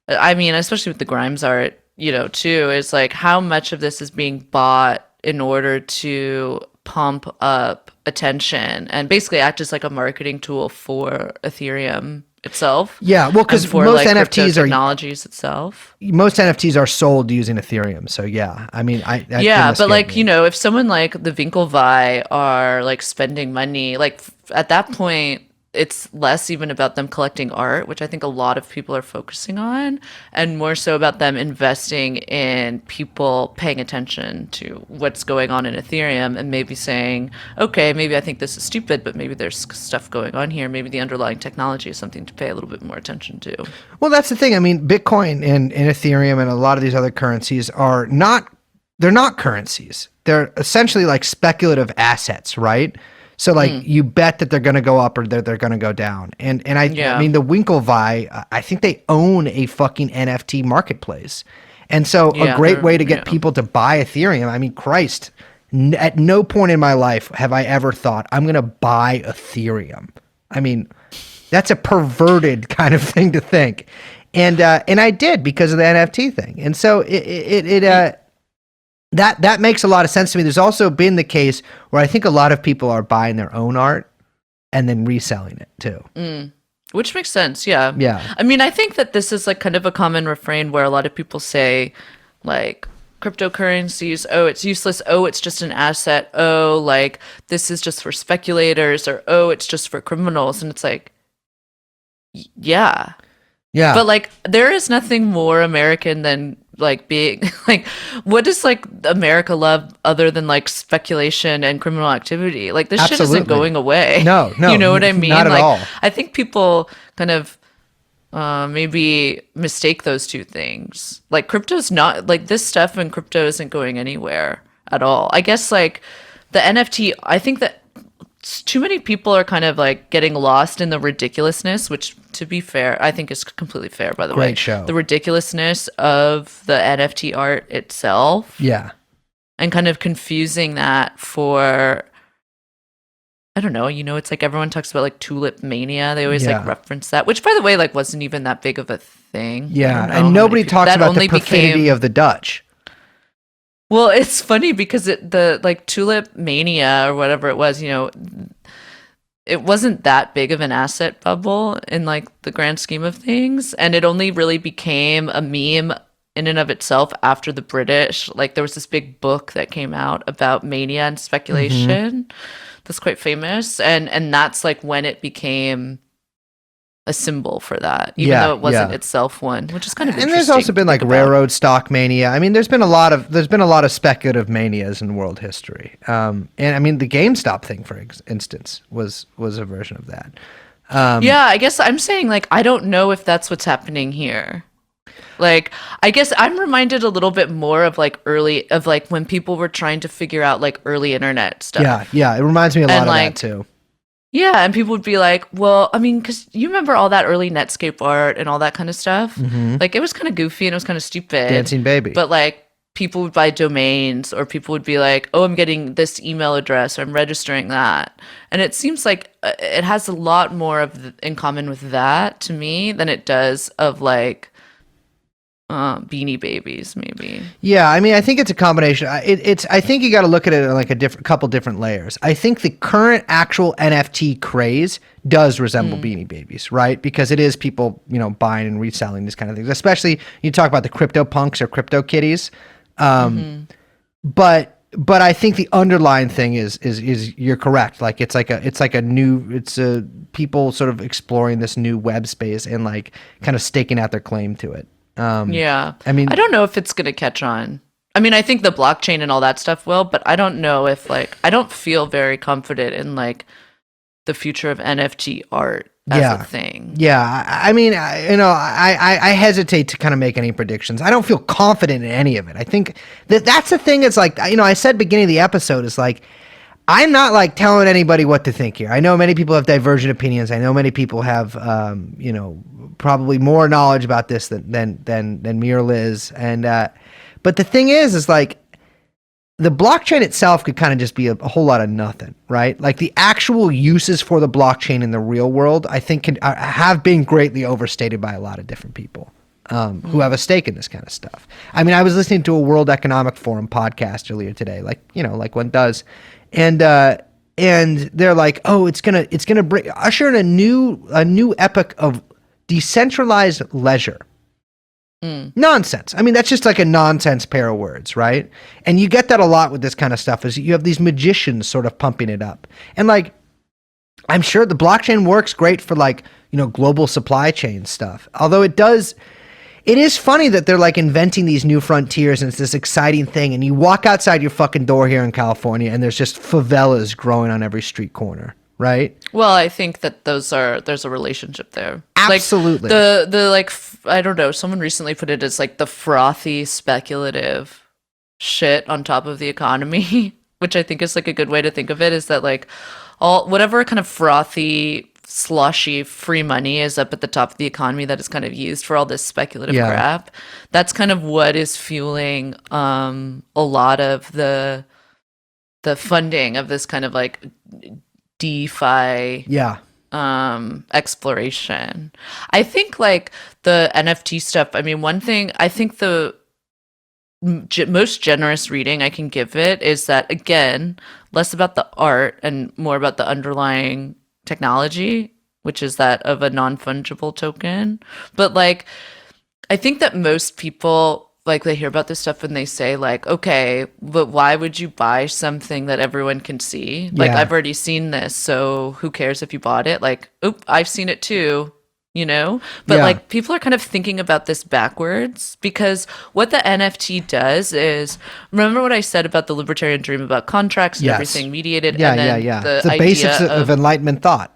I mean, especially with the Grimes art, too, is like how much of this is being bought in order to pump up attention and basically act as like a marketing tool for Ethereum itself. Yeah, well, because most NFTs are technologies itself. Most NFTs are sold using Ethereum. So yeah, I mean, but like if someone like the Winklevi are like spending money, like at that point, it's less even about them collecting art, which I think a lot of people are focusing on, and more so about them investing in people paying attention to what's going on in Ethereum and maybe saying, okay, maybe I think this is stupid, but maybe there's stuff going on here. Maybe the underlying technology is something to pay a little bit more attention to. Well, that's the thing. I mean, Bitcoin and Ethereum and a lot of these other currencies they're not currencies. They're essentially like speculative assets, right? So like you bet that they're going to go up or they're going to go down. I mean, the Winklevi, I think they own a fucking NFT marketplace. And so a great way to get people to buy Ethereum, I mean, Christ, at no point in my life have I ever thought I'm going to buy Ethereum. I mean, that's a perverted kind of thing to think. And I did because of the NFT thing. And so that makes a lot of sense to me. There's also been the case where I think a lot of people are buying their own art and then reselling it too. Which makes sense, yeah. Yeah. I mean, I think that this is like kind of a common refrain where a lot of people say, like, cryptocurrencies, oh, it's useless, oh, it's just an asset, oh, like, this is just for speculators, or oh, it's just for criminals. And it's like, yeah. Yeah. But like, there is nothing more American than like being like, what does like America love other than like speculation and criminal activity? Like this shit isn't going away. No, you know what I mean? Not at like, all. I think people kind of maybe mistake those two things. Like crypto's not like this stuff, and crypto isn't going anywhere at all. I guess like the NFT, I think that too many people are kind of like getting lost in the ridiculousness, which to be fair, I think is completely fair, by the way. Great show. The ridiculousness of the NFT art itself. Yeah. And kind of confusing that for, I don't know, it's like everyone talks about like tulip mania. They always like reference that, which by the way, like wasn't even that big of a thing. Yeah. And nobody talks about the perfidy of the Dutch. Well, it's funny because the like tulip mania or whatever it was, it wasn't that big of an asset bubble in like the grand scheme of things, and it only really became a meme in and of itself after the British. Like there was this big book that came out about mania and speculation that's quite famous, and that's like when it became a symbol for that, even though it wasn't itself one, which is kind of interesting. And there's also been like railroad stock mania. I mean, there's been a lot of speculative manias in world history. And I mean, the GameStop thing, for instance, was a version of that. Yeah, I guess I'm saying like I don't know if that's what's happening here. Like, I guess I'm reminded a little bit more of like when people were trying to figure out like early internet stuff. Yeah, it reminds me a lot of that too. Yeah, and people would be like, well, I mean, because you remember all that early Netscape art and all that kind of stuff? Like, it was kind of goofy and it was kind of stupid. Dancing Baby. But, like, people would buy domains, or people would be like, oh, I'm getting this email address, or I'm registering that. And it seems like it has a lot more in common with that, to me, than it does of, like, Beanie Babies, maybe. Yeah, I mean, I think it's a combination. I think you got to look at it in like couple different layers. I think the current actual NFT craze does resemble Beanie Babies, right? Because it is people, buying and reselling these kind of things. Especially you talk about the crypto punks or crypto kitties. But I think the underlying thing is you're correct. Like it's people sort of exploring this new web space and like kind of staking out their claim to it. Yeah. I mean, I don't know if it's going to catch on. I mean, I think the blockchain and all that stuff will, but I don't know if like, I don't feel very confident in like the future of NFT art as a thing. Yeah. I mean, I hesitate to kind of make any predictions. I don't feel confident in any of it. I think that's the thing. It's like, I said beginning of the episode is like, I'm not like telling anybody what to think here. I know many people have divergent opinions. I know many people have, probably more knowledge about this than me or Liz. And but the thing is like the blockchain itself could kind of just be a whole lot of nothing, right? Like the actual uses for the blockchain in the real world, I think have been greatly overstated by a lot of different people who have a stake in this kind of stuff. I mean, I was listening to a World Economic Forum podcast earlier today, like one does, and they're like, oh, it's gonna usher in a new epoch of decentralized leisure. Nonsense. I mean, that's just like a nonsense pair of words, right? And you get that a lot with this kind of stuff is you have these magicians sort of pumping it up. And like, I'm sure the blockchain works great for like, global supply chain stuff. Although it is funny that they're like inventing these new frontiers and it's this exciting thing. And you walk outside your fucking door here in California and there's just favelas growing on every street corner, right? Well, I think that there's a relationship there. Absolutely. Like the like, I don't know, someone recently put it as like the frothy speculative shit on top of the economy, which I think is like a good way to think of it, is that like whatever kind of frothy, slushy free money is up at the top of the economy that is kind of used for all this speculative crap. That's kind of what is fueling a lot of the funding of this kind of like DeFi exploration. I think like the NFT stuff, I mean, one thing I think the most generous reading I can give it is that, again, less about the art and more about the underlying technology, which is that of a non-fungible token. But like, I think that most people, like, they hear about this stuff and they say like, okay, but why would you buy something that everyone can see? Like, I've already seen this, so who cares if you bought it? Like, oop, I've seen it too, but like, people are kind of thinking about this backwards, because what the NFT does is, remember what I said about the libertarian dream about contracts and everything mediated? The basics of Enlightenment thought.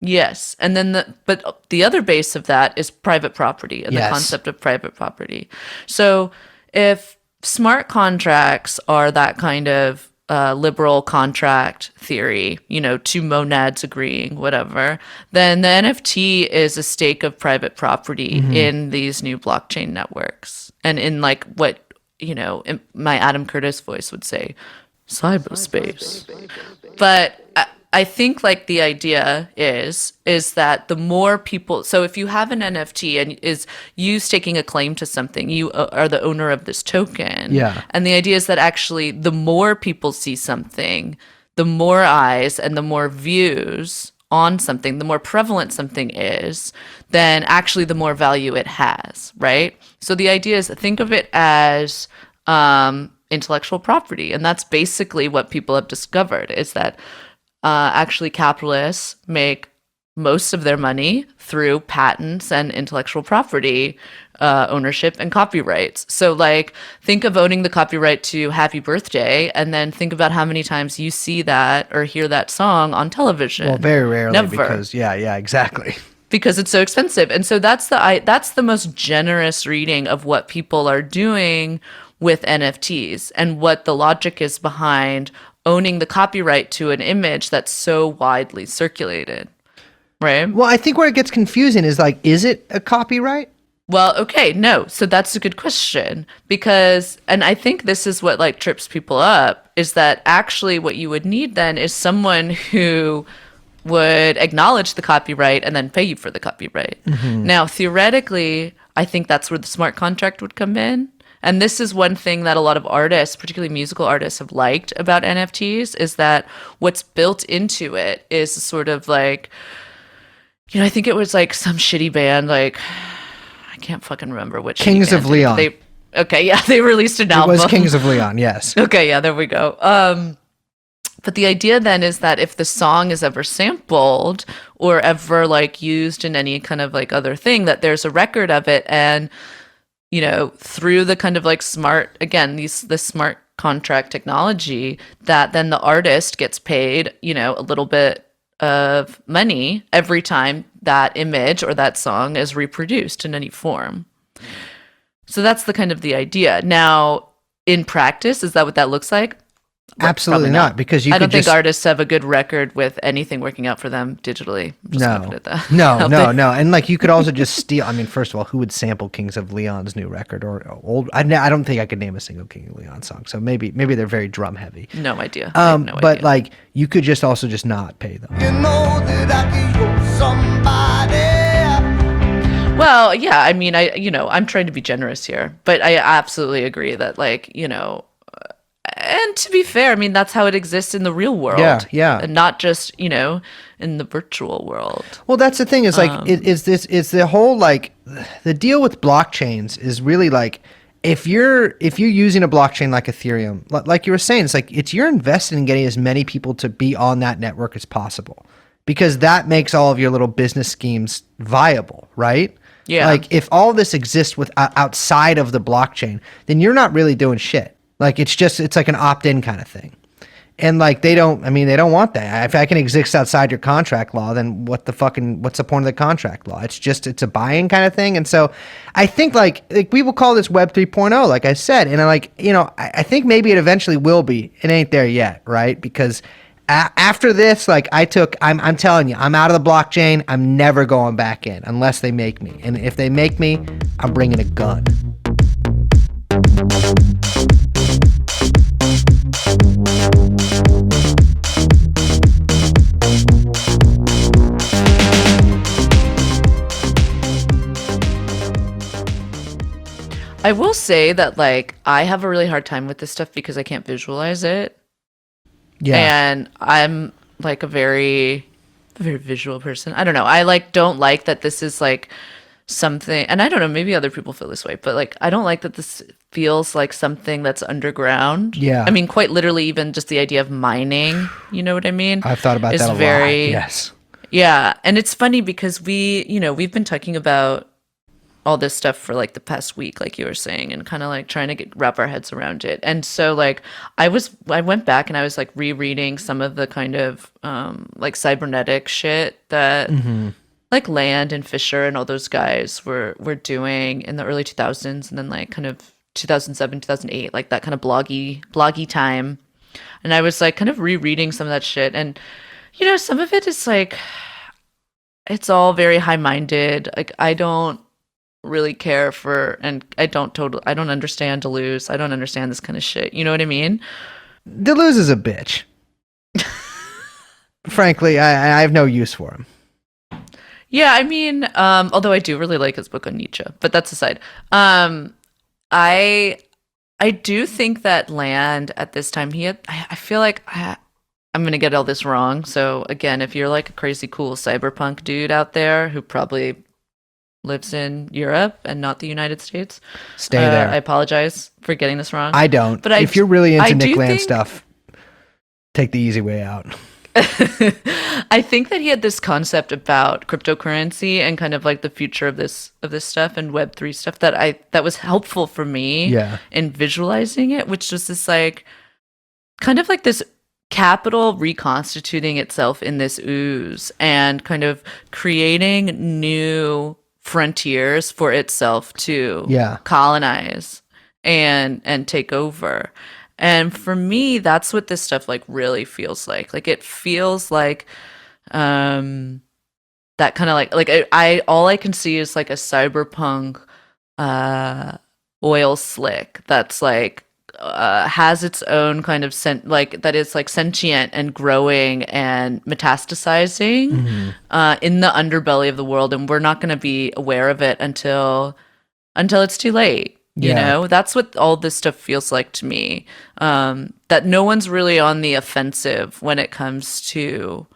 Yes. And then but the other base of that is private property and the concept of private property. So if smart contracts are that kind of liberal contract theory, two monads agreeing, whatever, then the NFT is a stake of private property in these new blockchain networks. And in like what, in my Adam Curtis voice would say, cyberspace. But I think like the idea is that the more people, so if you have an NFT and is you staking a claim to something, you are the owner of this token. Yeah. And the idea is that actually the more people see something, the more eyes and the more views on something, the more prevalent something is, then actually the more value it has, right? So the idea is, think of it as intellectual property. And that's basically what people have discovered, is that actually capitalists make most of their money through patents and intellectual property ownership and copyrights. So like, think of owning the copyright to Happy Birthday, and then think about how many times you see that or hear that song on television. Well, very rarely. Never. Because exactly. Because it's so expensive. And so that's the most generous reading of what people are doing with NFTs and what the logic is behind owning the copyright to an image that's so widely circulated, right? Well, I think where it gets confusing is like, is it a copyright? Well, okay, no. So that's a good question, because, and I think this is what like trips people up, is that actually what you would need then is someone who would acknowledge the copyright and then pay you for the copyright. Now, theoretically, I think that's where the smart contract would come in. And this is one thing that a lot of artists, particularly musical artists, have liked about NFTs, is that what's built into it is sort of like, I think it was like some shitty band, like, I can't fucking remember which. Kings of Leon. They released an album. It was Kings of Leon, yes. Okay, yeah, there we go. But the idea then is that if the song is ever sampled or ever like used in any kind of like other thing, that there's a record of it, and through the kind of like smart, again, the smart contract technology, that then the artist gets paid, a little bit of money every time that image or that song is reproduced in any form. So that's the kind of the idea. Now, in practice, is that what that looks like? Absolutely not, because I don't think artists have a good record with anything working out for them digitally. No. And like, you could also just steal. I mean, first of all, who would sample Kings of Leon's new record or old? I don't think I could name a single King of Leon song. So maybe they're very drum heavy. No idea. But like, you could just also just not pay them. Well, yeah. I mean, I'm trying to be generous here, but I absolutely agree that like, and to be fair, I mean, that's how it exists in the real world. Yeah. And not just, in the virtual world. Well, that's the thing, is like, it's the whole, like, the deal with blockchains is really like, if you're using a blockchain like Ethereum, like you were saying, it's like, you're invested in getting as many people to be on that network as possible. because that makes all of your little business schemes viable, right? Yeah. Like if all this exists with outside of the blockchain, then you're not really doing shit. Like it's like an opt-in kind of thing. And like they don't want that. If I can exist outside your contract law, then what's the point of the contract law? It's a buy-in kind of thing. And so I think like we will call this Web 3.0, like I said. And I think maybe it eventually will be. It ain't there yet, right? Because after this, like I'm telling you, I'm out of the blockchain. I'm never going back in unless they make me. And if they make me, I'm bringing a gun. I will say that like I have a really hard time with this stuff because I can't visualize it. Yeah. And I'm like a very visual person. I don't know. I like don't like that this is like something, and I don't know, maybe other people feel this way, but like I don't like that this feels like something that's underground. Yeah. I mean, quite literally, even just the idea of mining, you know what I mean? I've thought about that a lot. Yes. Yeah. And it's funny because we've been talking about all this stuff for like the past week, like you were saying, and kind of like trying to wrap our heads around it. And so like I went back and I was like rereading some of the kind of like cybernetic shit that like Land and Fisher and all those guys were doing in the early 2000s, and then like kind of 2007, 2008, like that kind of bloggy time. And I was like kind of rereading some of that shit, and some of it is like it's all very high-minded. Like I don't really care for, and I don't understand Deleuze. I don't understand this kind of shit. You know what I mean? Deleuze is a bitch. Frankly, I have no use for him. Yeah, I mean, although I do really like his book on Nietzsche, but that's aside. I do think that Land at this time, I feel like I'm going to get all this wrong. So again, if you're like a crazy cool cyberpunk dude out there who probably lives in Europe and not the United States, stay there. I apologize for getting this wrong. I don't. But if you're really into Nick Land stuff, take the easy way out. I think that he had this concept about cryptocurrency and kind of like the future of this stuff and Web3 stuff that was helpful for me in visualizing it, which was this like kind of like this capital reconstituting itself in this ooze and kind of creating new frontiers for itself to colonize and take over. And for me, that's what this stuff like really feels like. Like it feels like that kind of like I all I can see is like a cyberpunk oil slick that's like has its own kind of that is like sentient and growing and metastasizing in the underbelly of the world, and we're not going to be aware of it until it's too late. You know, that's what all this stuff feels like to me. That no one's really on the offensive when it comes to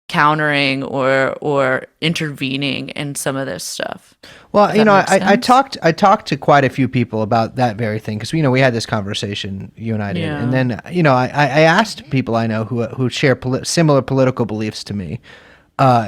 countering or intervening in some of this stuff. Well, I talked to quite a few people about that very thing because we had this conversation, you and I did, and then I asked people I know who share similar political beliefs to me,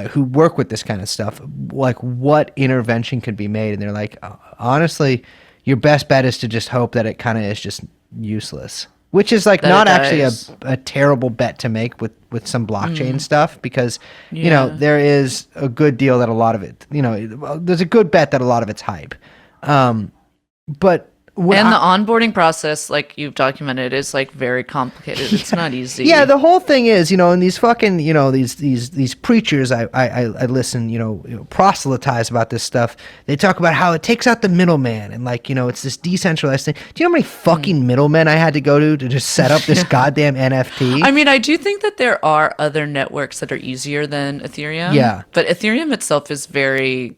who work with this kind of stuff, like what intervention could be made, and they're like, honestly, your best bet is to just hope that it kind of is just useless. Which is like not actually a terrible bet to make with some blockchain stuff because, there is a good deal that a lot of it, there's a good bet that a lot of it's hype. But the onboarding process, like you've documented, is like very complicated. It's not easy. Yeah, the whole thing is, and these fucking, these preachers I listen, proselytize about this stuff. They talk about how it takes out the middleman and like, it's this decentralized thing. Do you know how many fucking middlemen I had to go to just set up this goddamn NFT? I mean, I do think that there are other networks that are easier than Ethereum. Yeah. But Ethereum itself is very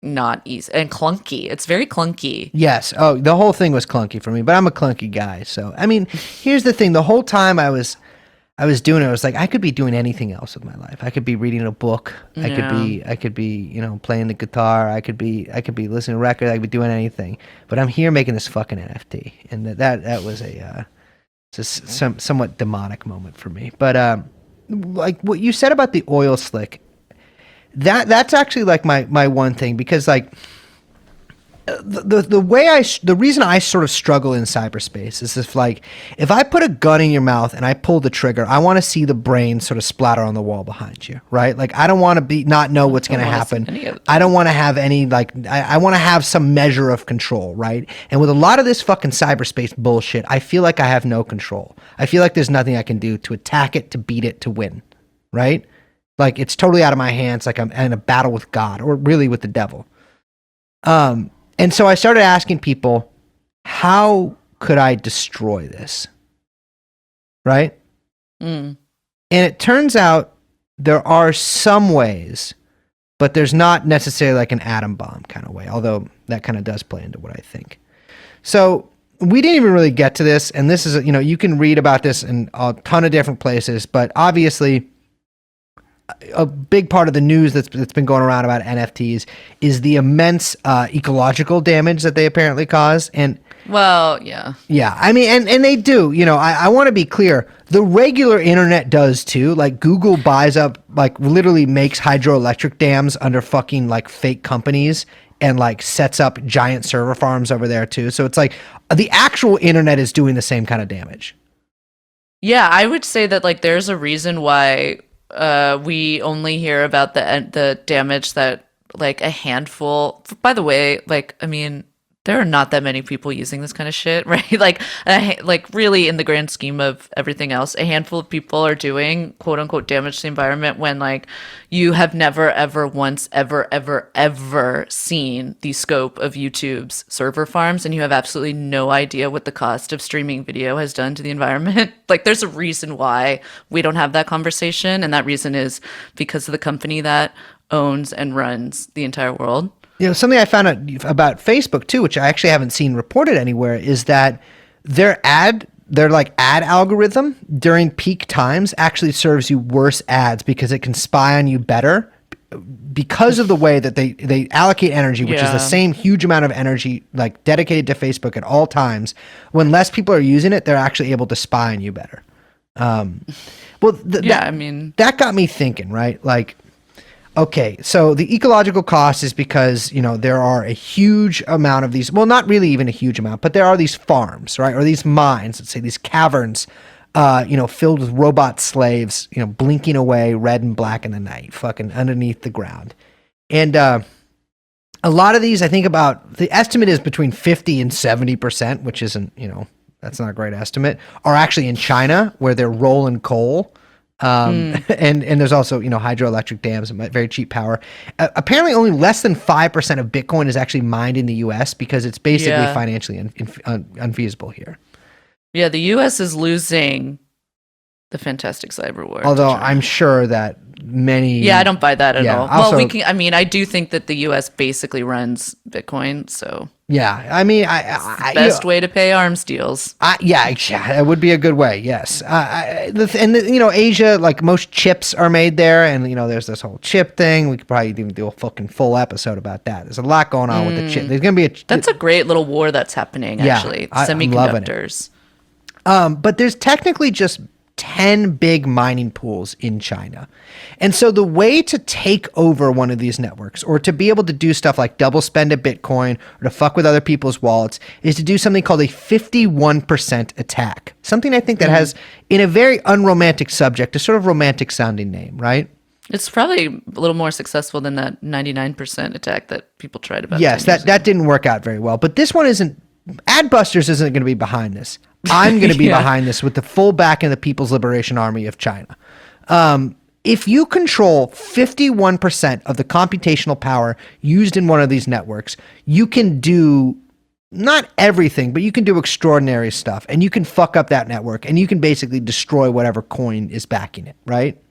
not easy and clunky. It's very clunky. Yes. Oh, the whole thing was clunky for me, but I'm a clunky guy. So, I mean, here's the thing. The whole time I was doing it, I was like, I could be doing anything else with my life. I could be reading a book. I could be, playing the guitar. I could be listening to a record. I could be doing anything, but I'm here making this fucking NFT. And that was a somewhat demonic moment for me. But, like what you said about the oil slick, that's actually like my one thing, because like the reason I sort of struggle in cyberspace is if I put a gun in your mouth and I pull the trigger, I want to see the brain sort of splatter on the wall behind you, right? Like I don't want to not know what's going to happen. I don't want to have any I want to have some measure of control, right? And with a lot of this fucking cyberspace bullshit, I feel like I have no control. I feel like there's nothing I can do to attack it, to beat it, to win, right? Like it's totally out of my hands. Like I'm in a battle with God, or really with the devil. And so I started asking people, how could I destroy this? Right? And it turns out there are some ways, but there's not necessarily like an atom bomb kind of way, although that kind of does play into what I think. So we didn't even really get to this, and this is, you can read about this in a ton of different places, but obviously a big part of the news that's been going around about NFTs is the immense ecological damage that they apparently cause. And well, yeah. I mean, and they do, I want to be clear. The regular internet does too. Like Google buys up, like literally makes hydroelectric dams under fucking like fake companies and like sets up giant server farms over there too. So it's like the actual internet is doing the same kind of damage. Yeah, I would say that like there's a reason why we only hear about the damage that like a handful. By the way, like I mean, there are not that many people using this kind of shit, right? Like really, in the grand scheme of everything else, a handful of people are doing quote unquote damage to the environment when like you have never ever once ever seen the scope of YouTube's server farms, and you have absolutely no idea what the cost of streaming video has done to the environment. Like there's a reason why we don't have that conversation, and that reason is because of the company that owns and runs the entire world. Something I found out about Facebook too, which I actually haven't seen reported anywhere, is that their ad algorithm during peak times actually serves you worse ads because it can spy on you better because of the way that they allocate energy, which is the same huge amount of energy like dedicated to Facebook at all times. When less people are using it, they're actually able to spy on you better. That got me thinking, right? Like, okay, so the ecological cost is because, there are a huge amount of these, well, not really even a huge amount, but there are these farms, right? Or these mines, let's say these caverns, filled with robot slaves, blinking away red and black in the night, fucking underneath the ground. And a lot of these, I think the estimate is between 50 and 70%, which isn't, that's not a great estimate, are actually in China where they're rolling coal. And there's also, hydroelectric dams and very cheap power. Apparently only less than 5% of Bitcoin is actually mined in the US because it's basically financially unfeasible here. Yeah, the US is losing the fantastic cyber war. Although I'm sure that many... Yeah, I don't buy that at all. Also, well, I do think that the US basically runs Bitcoin, so... Yeah, I mean, best way to pay arms deals. It would be a good way. Yes, Asia, like most chips are made there, and there's this whole chip thing. We could probably even do a fucking full episode about that. There's a lot going on with the chip. There's gonna be that's a great little war that's happening. Actually, semiconductors. But there's technically just 10 big mining pools in China. And so the way to take over one of these networks, or to be able to do stuff like double spend a Bitcoin or to fuck with other people's wallets, is to do something called a 51% attack. Something I think that has, in a very unromantic subject, a sort of romantic sounding name, right? It's probably a little more successful than that 99% attack that people tried about. Yes, that didn't work out very well. But this one isn't, Adbusters isn't going to be behind this. I'm going to be behind this with the full back of the People's Liberation Army of China. If you control 51% of the computational power used in one of these networks, you can do not everything, but you can do extraordinary stuff, and you can fuck up that network, and you can basically destroy whatever coin is backing it, right?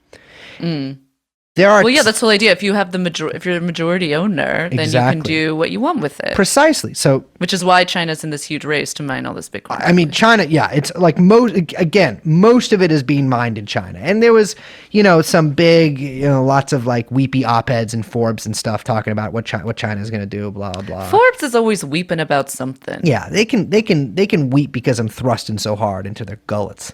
That's the whole idea. If you have if you're a majority owner, then you can do what you want with it. Precisely. So, which is why China's in this huge race to mine all this Bitcoin. I mean, China, it's like most of it is being mined in China. And there was, some big, lots of like weepy op-eds in Forbes and stuff talking about what China's going to do, blah blah. Forbes is always weeping about something. Yeah, they can weep because I'm thrusting so hard into their gullets.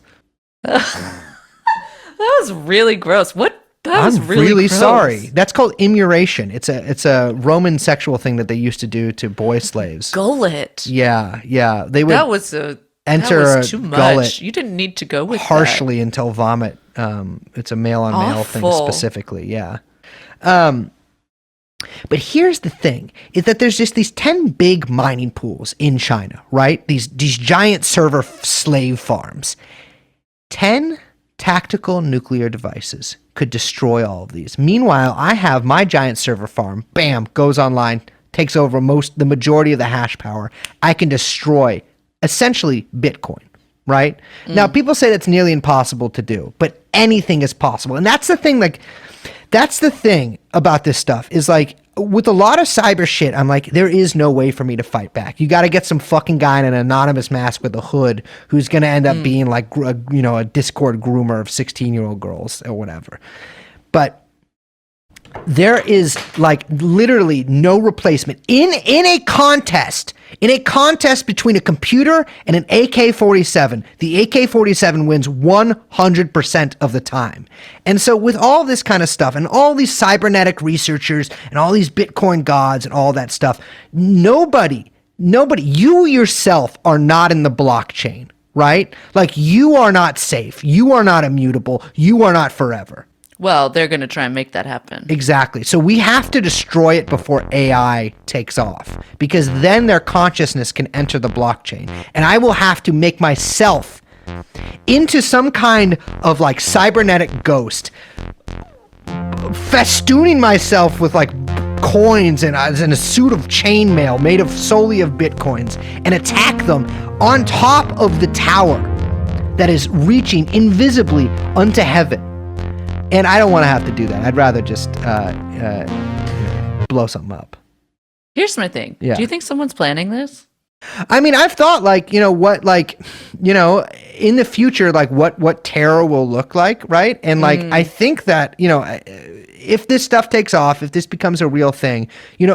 That was really gross. What? That was I'm really, really gross. sorry. That's called immuration. It's a Roman sexual thing that they used to do to boy slaves. Gullet. Yeah. They would That was enter that a was too much. gullet You didn't need to go with harshly until vomit. It's a male on male thing Awful. specifically. Yeah. But here's the thing: is that there's just these 10 big mining pools in China, right? These giant server slave farms. 10 tactical nuclear devices could destroy all of these. Meanwhile, I have my giant server farm, bam, goes online, takes over the majority of the hash power. I can destroy essentially Bitcoin, right? Now, people say that's nearly impossible to do, but anything is possible. And that's the thing, that's the thing about this stuff is with a lot of cyber shit, I'm like, there is no way for me to fight back. You got to get some fucking guy in an anonymous mask with a hood who's going to end up being a Discord groomer of 16-year-old girls or whatever. But there is literally no replacement in a contest between a computer and an AK-47. The AK-47 wins 100% of the time. And so with all this kind of stuff and all these cybernetic researchers and all these Bitcoin gods and all that stuff, nobody, you yourself are not in the blockchain, right? You are not safe. You are not immutable. You are not forever. Well, they're going to try and make that happen. Exactly. So we have to destroy it before AI takes off, because then their consciousness can enter the blockchain. And I will have to make myself into some kind of cybernetic ghost, festooning myself with coins and a suit of chainmail made of solely of Bitcoins, and attack them on top of the tower that is reaching invisibly unto heaven. And I don't want to have to do that. I'd rather just blow something up. Here's my thing. Yeah. Do you think someone's planning this? I mean, I've thought in the future, what terror will look like, right? And I think that, if this stuff takes off, if this becomes a real thing,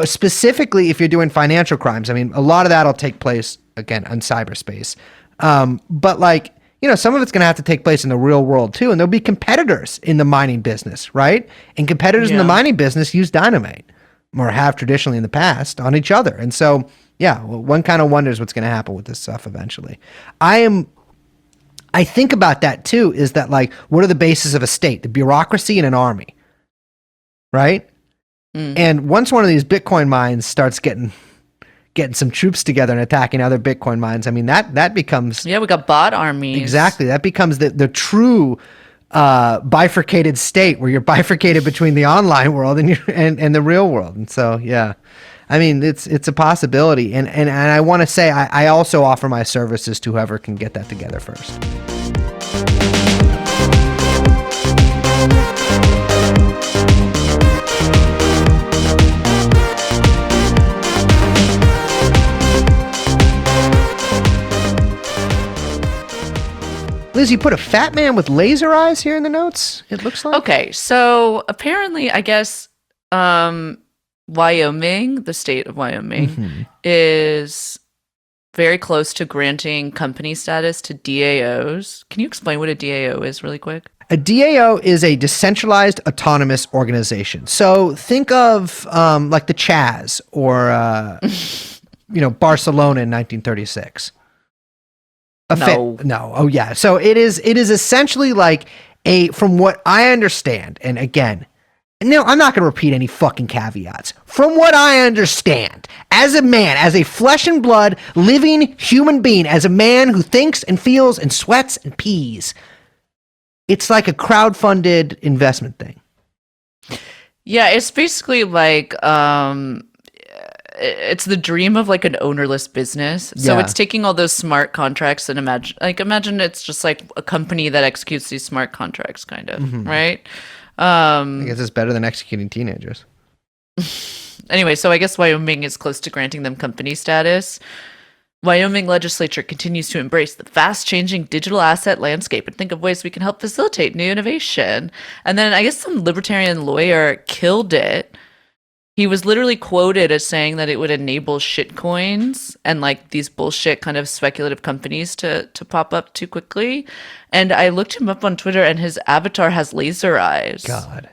specifically if you're doing financial crimes, I mean, a lot of that'll take place, again, on cyberspace. But some of it's going to have to take place in the real world too. And there'll be competitors in the mining business, right? And competitors in the mining business use dynamite, or have traditionally in the past, on each other. And so, one kind of wonders what's going to happen with this stuff eventually. I think about that too, is that what are the bases of a state? The bureaucracy and an army, right? And once one of these Bitcoin mines starts getting some troops together and attacking other Bitcoin mines, I mean, that becomes... Yeah, we got bot armies. Exactly. That becomes the true bifurcated state, where you're bifurcated between the online world and the real world. And so, yeah, I mean, it's a possibility. And I want to say, I also offer my services to whoever can get that together first. Liz, you put a fat man with laser eyes here in the notes, it looks like? Okay, so apparently, I guess Wyoming, the state of Wyoming, is very close to granting company status to DAOs. Can you explain what a DAO is really quick? A DAO is a decentralized autonomous organization. So think of the Chaz or Barcelona in 1936. No. Oh yeah. So it is essentially from what I understand, and again, no, I'm not going to repeat any fucking caveats. From what I understand, as a man, as a flesh and blood living human being, as a man who thinks and feels and sweats and pees, it's like a crowdfunded investment thing. Yeah, it's basically it's the dream of an ownerless business. So Yeah. it's taking all those smart contracts and imagine it's just a company that executes these smart contracts, kind of, right? I guess it's better than executing teenagers. Anyway, so I guess Wyoming is close to granting them company status. Wyoming legislature continues to embrace the fast-changing digital asset landscape and think of ways we can help facilitate new innovation. And then I guess some libertarian lawyer killed it. He was literally quoted as saying that it would enable shit coins and like these bullshit kind of speculative companies to pop up too quickly. And I looked him up on Twitter and his avatar has laser eyes. God.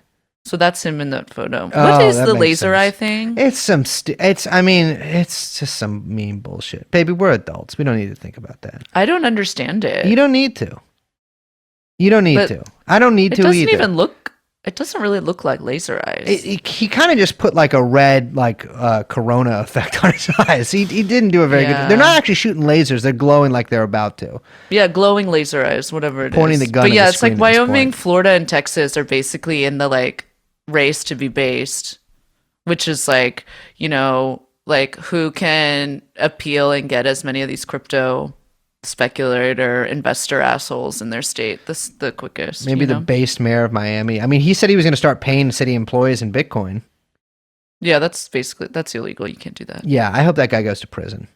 So that's him in that photo. Oh, What is that the makes laser sense. eye thing? It's just some mean bullshit. Baby, we're adults. We don't need to think about that. I don't understand it. You don't need to. You don't need But to. I don't need It to doesn't either. even look. It doesn't really look like laser eyes. He kind of just put like a red corona effect on his eyes. He didn't do a very good. They're not actually shooting lasers. They're glowing like they're about to. Yeah, glowing laser eyes, whatever it is. Pointing the gun But at yeah, the it's like screen at this Wyoming, point. Florida, and Texas are basically in the like race to be based, which is like, like who can appeal and get as many of these crypto speculator investor assholes in their state the quickest. Maybe the based mayor of Miami. I mean, he said he was going to start paying city employees in Bitcoin. Yeah, that's illegal. You can't do that. Yeah, I hope that guy goes to prison.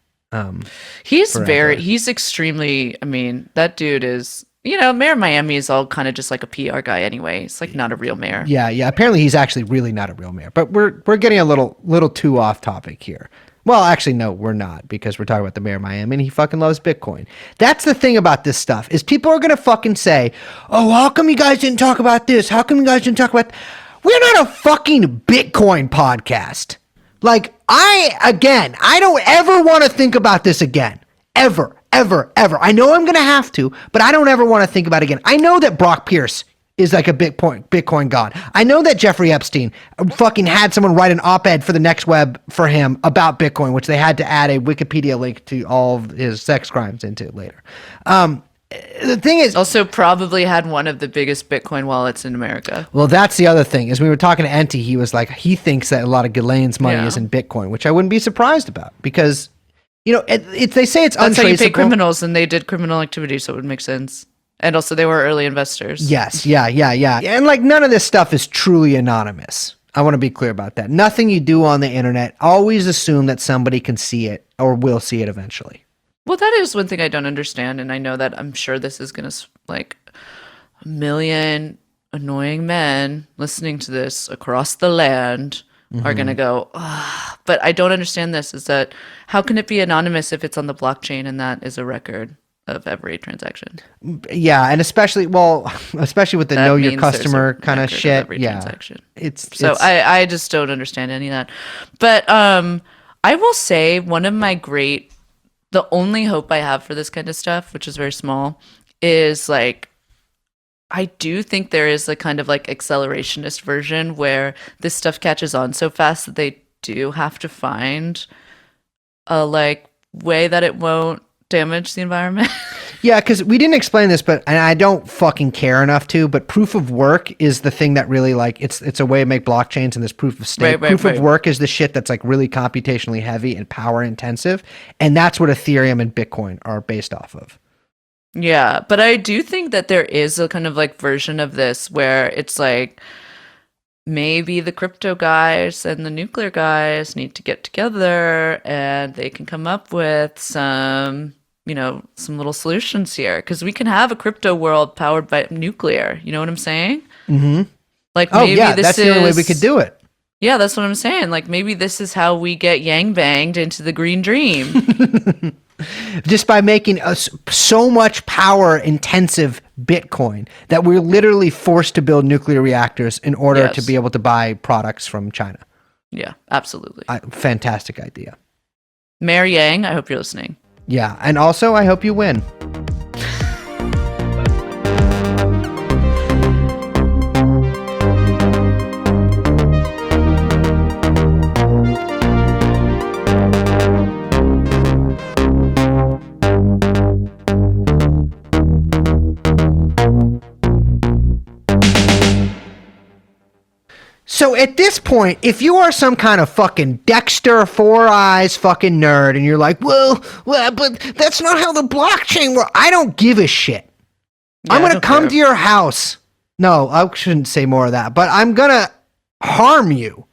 He's forever. he's extremely, I mean, that dude is, Mayor of Miami is all kind of just like a PR guy anyway. It's like not a real mayor. Yeah. Apparently, he's actually really not a real mayor. But we're getting a little too off topic here. Well, actually, no, we're not, because we're talking about the mayor of Miami, and he fucking loves Bitcoin. That's the thing about this stuff, is people are going to fucking say, oh, how come you guys didn't talk about this? How come you guys didn't talk about... We're not a fucking Bitcoin podcast. Like, I don't ever want to think about this again. Ever. I know I'm going to have to, but I don't ever want to think about it again. I know that Brock Pierce is like a Bitcoin god. I know that Jeffrey Epstein fucking had someone write an op-ed for the Next Web for him about Bitcoin, which they had to add a Wikipedia link to all of his sex crimes into later. The thing is, Also probably had one of the biggest Bitcoin wallets in America. well, that's the other thing, is we were talking to Enti, he was like, he thinks that a lot of Ghislaine's money is in Bitcoin, which I wouldn't be surprised about, because, they say it's That's how you pay untraceable. criminals, and they did criminal activity, so it would make sense. And also they were early investors. Yes, yeah. And like none of this stuff is truly anonymous. I want to be clear about that. Nothing you do on the internet, always assume that somebody can see it or will see it eventually. Well, that is one thing I don't understand, and I know that I'm sure this is going to, like, a million annoying men listening to this across the land are going to go, "Ugh." But I don't understand this, is that how can it be anonymous if it's on the blockchain and that is a record of every transaction? Yeah, and especially with the That know your means there's a customer kind of record shit. every Yeah, transaction. so I just don't understand any of that. But I will say the only hope I have for this kind of stuff, which is very small, is like, I do think there is a kind of like accelerationist version where this stuff catches on so fast that they do have to find a like way that it won't damage the environment. Yeah, because we didn't explain this, and I don't fucking care enough to, but proof of work is the thing that really, like, it's a way to make blockchains, and this proof of stake. Proof of work is the shit that's like really computationally heavy and power intensive, and that's what Ethereum and Bitcoin are based off of. Yeah, but I do think that there is a kind of like version of this where it's like maybe the crypto guys and the nuclear guys need to get together and they can come up with some little solutions here, because we can have a crypto world powered by nuclear. You know what I'm saying? Mm-hmm. Like, Oh, maybe yeah, that's the only way we could do it. Yeah, that's what I'm saying. Like, maybe this is how we get yang banged into the green dream. Just by making us so much power intensive Bitcoin that we're literally forced to build nuclear reactors in order to be able to buy products from China. Yeah, absolutely. Fantastic idea. Mayor Yang, I hope you're listening. Yeah, and also I hope you win. So at this point, if you are some kind of fucking Dexter Four Eyes fucking nerd and you're like, well, but that's not how the blockchain works. I don't give a shit. Yeah, I'm going to come to your house. No, I shouldn't say more of that, but I'm going to harm you.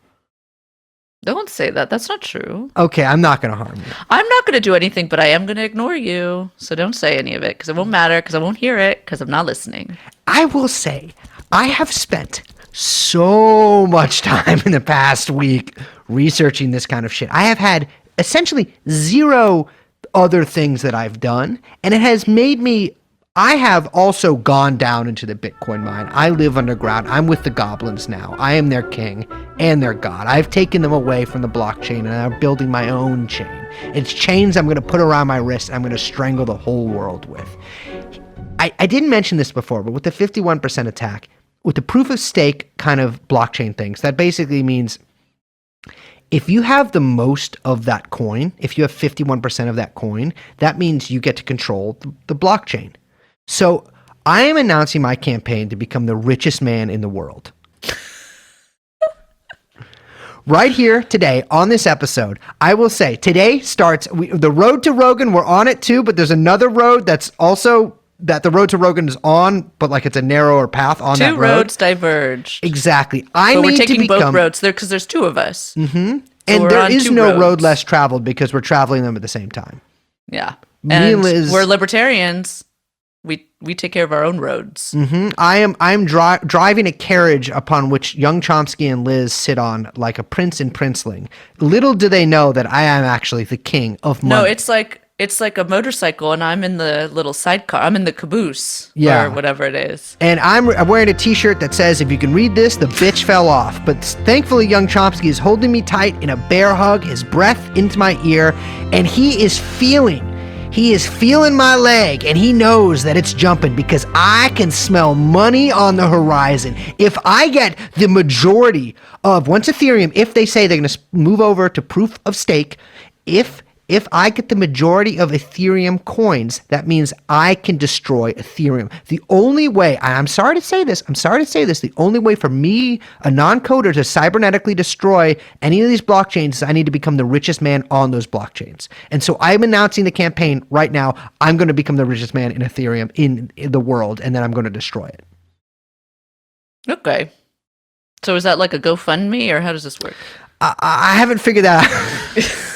Don't say that. That's not true. Okay, I'm not going to harm you. I'm not going to do anything, but I am going to ignore you. So don't say any of it, because it won't matter, because I won't hear it, because I'm not listening. I will say, I have spent so much time in the past week researching this kind of shit. I have had essentially zero other things that I've done, and it has made me. I have also gone down into the Bitcoin mine. I live underground. I'm with the goblins now. I am their king and their god. I've taken them away from the blockchain, and I'm building my own chain. It's chains I'm going to put around my wrist, and I'm going to strangle the whole world with. I didn't mention this before, but with the 51% attack, with the proof of stake kind of blockchain things, that basically means if you have the most of that coin, if you have 51% of that coin, that means you get to control the blockchain. So I am announcing my campaign to become the richest man in the world. Right here today on this episode, I will say today starts the road to Rogan. We're on it too, but there's another road that's also that the road to Rogan is on, but like it's a narrower path on that road. Two roads diverge. Exactly. But we're taking both roads there because there's two of us. Mm-hmm. So and there is no roads. road less traveled because we're traveling them at the same time. Yeah. Me And and Liz- we're libertarians. We take care of our own roads. Mm-hmm. I'm driving a carriage upon which young Chomsky and Liz sit on like a prince and princeling. Little do they know that I am actually the king of money. No, it's like a motorcycle, and I'm in the little sidecar. I'm in the caboose, Yeah. or whatever it is. And I'm wearing a t-shirt that says, if you can read this, the bitch fell off. But thankfully, young Chomsky is holding me tight in a bear hug, his breath into my ear, and he is feeling my leg, and he knows that it's jumping because I can smell money on the horizon. If I get the majority of, once Ethereum, if they say they're going to move over to proof of stake, if I get the majority of Ethereum coins, that means I can destroy Ethereum. The only way, and I'm sorry to say this, the only way for me, a non-coder, to cybernetically destroy any of these blockchains is I need to become the richest man on those blockchains. And so I'm announcing the campaign right now. I'm going to become the richest man in Ethereum in the world, and then I'm going to destroy it. Okay. So is that like a GoFundMe, or how does this work? I haven't figured that out.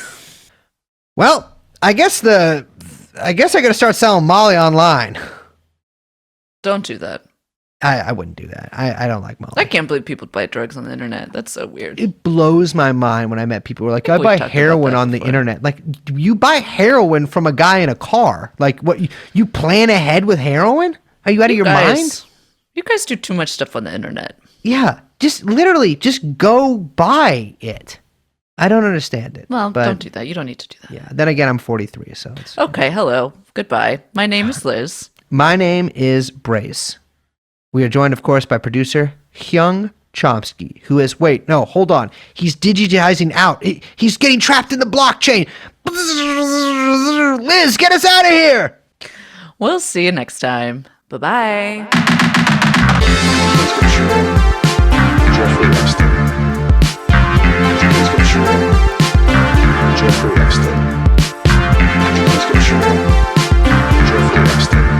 Well, I guess I gotta start selling Molly online. Don't do that. I wouldn't do that. I don't like Molly. I can't believe people buy drugs on the internet. That's so weird. It blows my mind when I met people who are like, I We've buy talked heroin about that on the before. internet. Like, you buy heroin from a guy in a car. Like, what, you plan ahead with heroin? Are you out of your mind? You guys do too much stuff on the internet. Yeah, just literally, just go buy it. I don't understand it. Well, but, don't do that. You don't need to do that. Yeah, then again, I'm 43, so it's... Okay, hello. Goodbye. My name is Liz. My name is Brace. We are joined, of course, by producer Hyung Chomsky, who is... Wait, no, hold on. He's digitizing out. He's getting trapped in the blockchain. Liz, get us out of here! We'll see you next time. Bye-bye. Let's go shoot. Jeffrey Epstein. Let's go shoot. Jeffrey Epstein. Let's go shoot. Jeffrey Epstein.